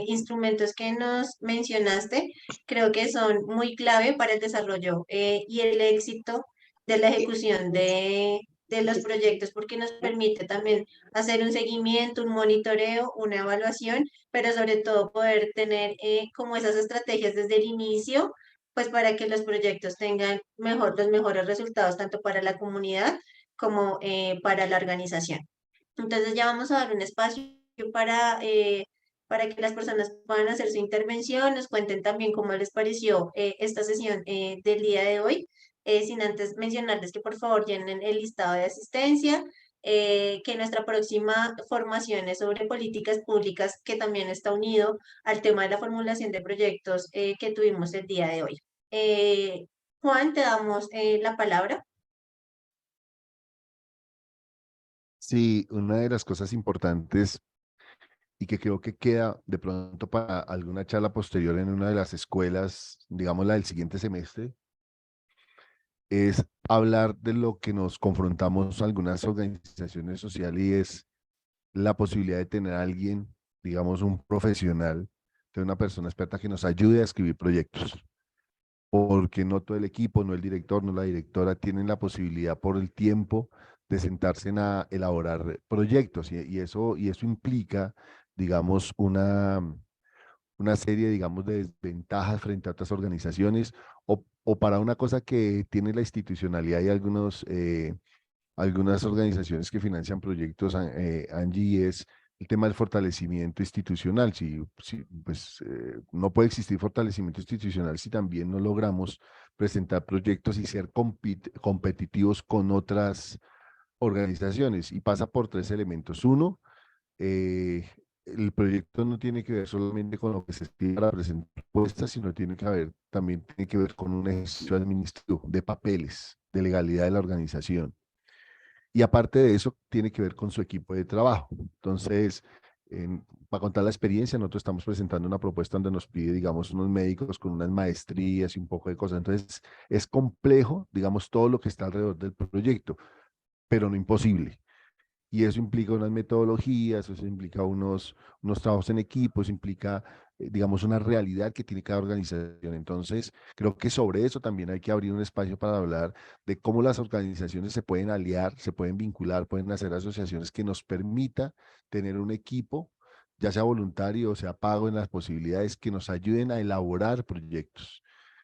instrumentos que nos mencionaste. Creo que son muy clave para el desarrollo y el éxito de la ejecución de los proyectos, porque nos permite también hacer un seguimiento, un monitoreo, una evaluación, pero sobre todo poder tener como esas estrategias desde el inicio, pues para que los proyectos tengan los mejores resultados tanto para la comunidad como para la organización. Entonces ya vamos a dar un espacio para que las personas puedan hacer su intervención, nos cuenten también cómo les pareció esta sesión del día de hoy, sin antes mencionarles que por favor llenen el listado de asistencia, que nuestra próxima formación es sobre políticas públicas, que también está unido al tema de la formulación de proyectos que tuvimos el día de hoy. Juan, te damos la palabra. Sí, una de las cosas importantes y que creo que queda de pronto para alguna charla posterior en una de las escuelas, digamos la del siguiente semestre, es hablar de lo que nos confrontamos algunas organizaciones sociales, y es la posibilidad de tener a alguien, digamos un profesional, de una persona experta que nos ayude a escribir proyectos. Porque no todo el equipo, no el director, no la directora tienen la posibilidad por el tiempo de sentarse a elaborar proyectos, y eso implica, digamos, una serie, digamos, de desventajas frente a otras organizaciones, o para una cosa que tiene la institucionalidad y algunas organizaciones que financian proyectos, Angie, es el tema del fortalecimiento institucional. Pues no puede existir fortalecimiento institucional si también no logramos presentar proyectos y ser competitivos con otras organizaciones, y pasa por 3 elementos. Uno, el proyecto no tiene que ver solamente con lo que se escribe para presentar propuestas, sino también tiene que ver con un ejercicio administrativo de papeles, de legalidad de la organización. Y aparte de eso, tiene que ver con su equipo de trabajo. Entonces, para contar la experiencia, nosotros estamos presentando una propuesta donde nos pide, digamos, unos médicos con unas maestrías y un poco de cosas. Entonces, es complejo, digamos, todo lo que está alrededor del proyecto, pero no imposible. Y eso implica unas metodologías, eso implica unos trabajos en equipo, eso implica, digamos, una realidad que tiene cada organización. Entonces, creo que sobre eso también hay que abrir un espacio para hablar de cómo las organizaciones se pueden aliar, se pueden vincular, pueden hacer asociaciones que nos permita tener un equipo, ya sea voluntario o sea pago, en las posibilidades que nos ayuden a elaborar proyectos.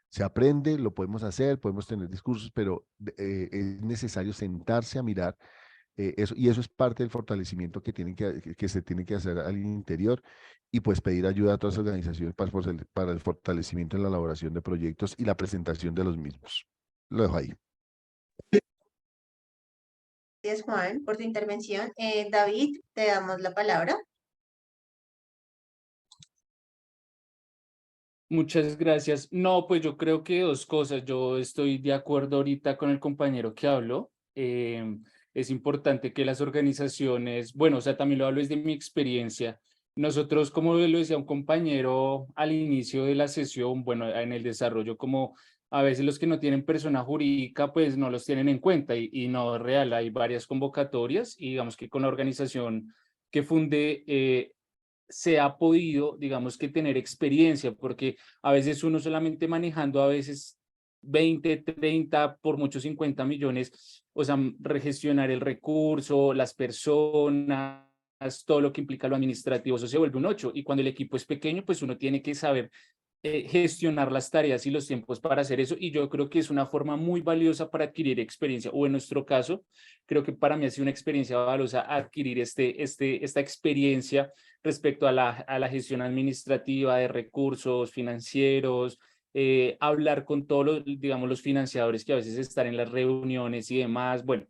Se aprende, lo podemos hacer, podemos tener discursos, pero es necesario sentarse a mirar y eso es parte del fortalecimiento que se tiene que hacer al interior y pues pedir ayuda a todas las organizaciones para el fortalecimiento en la elaboración de proyectos y la presentación de los mismos. Lo dejo ahí. Gracias, Juan, por tu intervención. David, te damos la palabra. Muchas gracias. No, pues yo creo que dos cosas. Yo estoy de acuerdo ahorita con el compañero que habló. Es importante que las organizaciones, bueno, o sea, también lo hablo desde mi experiencia. Nosotros, como lo decía un compañero al inicio de la sesión, bueno, en el desarrollo, como a veces los que no tienen persona jurídica, pues no los tienen en cuenta y no es real. Hay varias convocatorias y digamos que con la organización que fundé, se ha podido, digamos que tener experiencia, porque a veces uno solamente manejando a veces 20, 30, por muchos 50 millones, o sea, regestionar el recurso, las personas, todo lo que implica lo administrativo, eso se vuelve un 8. Y cuando el equipo es pequeño, pues uno tiene que saber gestionar las tareas y los tiempos para hacer eso, y yo creo que es una forma muy valiosa para adquirir experiencia, o en nuestro caso, creo que para mí ha sido una experiencia valiosa adquirir esta experiencia respecto a la gestión administrativa de recursos financieros, hablar con todos los, digamos, los financiadores que a veces están en las reuniones y demás. Bueno,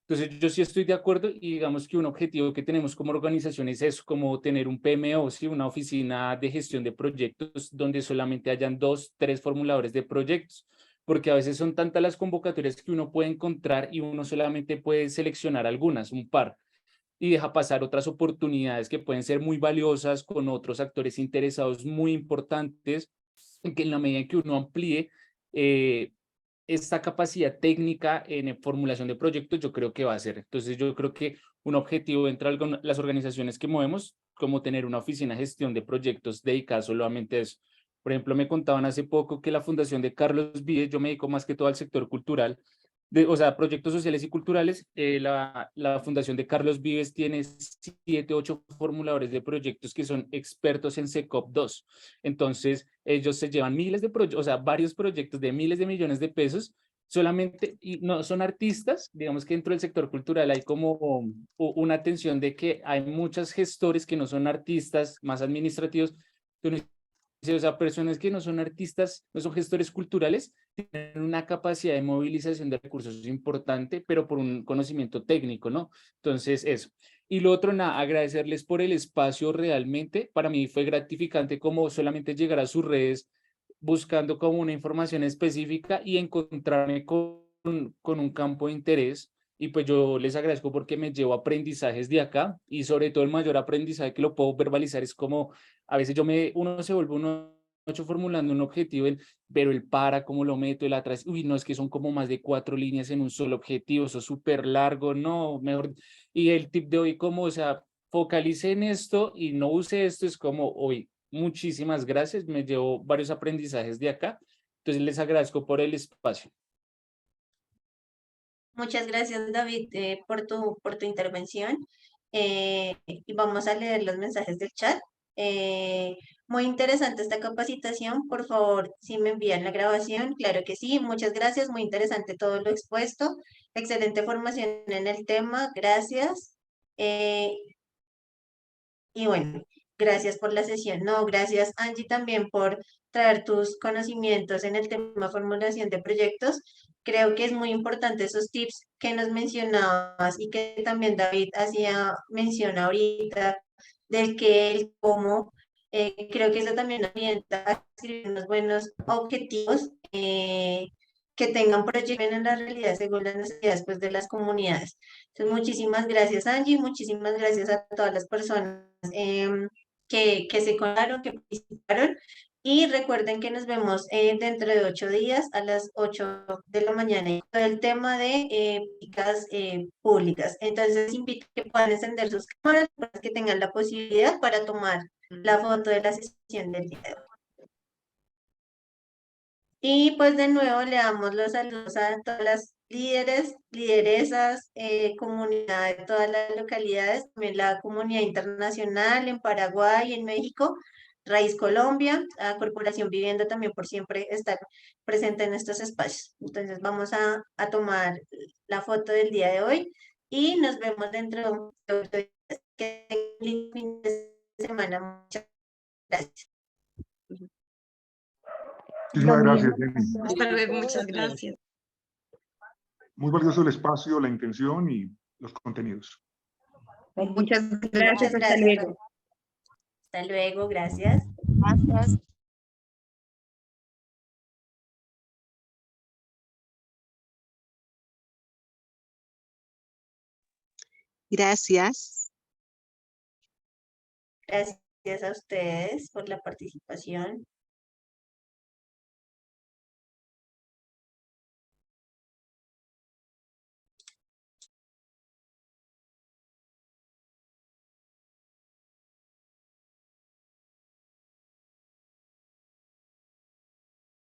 entonces yo sí estoy de acuerdo y digamos que un objetivo que tenemos como organización es eso, como tener un PMO, ¿sí? Una oficina de gestión de proyectos donde solamente hayan 2, 3 formuladores de proyectos, porque a veces son tantas las convocatorias que uno puede encontrar y uno solamente puede seleccionar algunas, un par, y deja pasar otras oportunidades que pueden ser muy valiosas con otros actores interesados muy importantes, que en la medida en que uno amplíe esta capacidad técnica en formulación de proyectos, yo creo que va a ser. Entonces, yo creo que un objetivo entre las organizaciones que movemos, como tener una oficina de gestión de proyectos dedicada solamente a eso. Por ejemplo, me contaban hace poco que la Fundación de Carlos Vives, yo me dedico más que todo al sector cultural, o sea, proyectos sociales y culturales, la Fundación de Carlos Vives tiene 7, 8 formuladores de proyectos que son expertos en SECOP 2. Entonces, ellos se llevan miles de proyectos, o sea, varios proyectos de miles de millones de pesos, solamente, y no son artistas, digamos que dentro del sector cultural hay como una atención de que hay muchos gestores que no son artistas, más administrativos, o sea, personas que no son artistas, no son gestores culturales, tienen una capacidad de movilización de recursos importante, pero por un conocimiento técnico, ¿no? Entonces, eso. Y lo otro, nada, agradecerles por el espacio realmente. Para mí fue gratificante como solamente llegar a sus redes buscando como una información específica y encontrarme con un campo de interés. Y pues yo les agradezco porque me llevo aprendizajes de acá y sobre todo el mayor aprendizaje que lo puedo verbalizar es como a veces uno se vuelve uno formulando un objetivo, pero el para, cómo lo meto, el atrás, uy, no, es que son como más de 4 líneas en un solo objetivo, eso es súper largo, no, mejor. Y el tip de hoy, como, o sea, focalice en esto y no use esto, es como, hoy, muchísimas gracias, me llevo varios aprendizajes de acá, entonces les agradezco por el espacio. Muchas gracias, David, por tu intervención. Y vamos a leer los mensajes del chat. Muy interesante esta capacitación. Por favor, si me envían la grabación, claro que sí. Muchas gracias. Muy interesante todo lo expuesto. Excelente formación en el tema. Gracias. Y bueno, gracias por la sesión. No, gracias, Angie, también por traer tus conocimientos en el tema formulación de proyectos. Creo que es muy importante esos tips que nos mencionabas y que también David hacía mención ahorita del que, el cómo. Creo que eso también orienta a escribir unos buenos objetivos que tengan proyección en la realidad según las necesidades pues, de las comunidades. Entonces, muchísimas gracias, Angie, muchísimas gracias a todas las personas que se contaron, que participaron. Y recuerden que nos vemos dentro de 8 días a las 8 de la mañana y todo el tema de políticas públicas. Entonces, invito a que puedan encender sus cámaras para que tengan la posibilidad para tomar la foto de la sesión del día de hoy. Y pues de nuevo le damos los saludos a todas las líderes, lideresas, comunidad de todas las localidades, también la comunidad internacional en Paraguay, en México, Raíz Colombia, a Corporación Vivienda también por siempre estar presente en estos espacios. Entonces vamos a tomar la foto del día de hoy y nos vemos dentro de 8 días. Que tengan un lindo fin de semana. Muchas gracias. Muchísimas gracias, Jenny. Hasta luego, muchas gracias. Muy valioso el espacio, la intención y los contenidos. Muchas Muchas gracias, hasta gracias. luego. Hasta luego, gracias. Gracias. Gracias. Gracias a ustedes por la participación.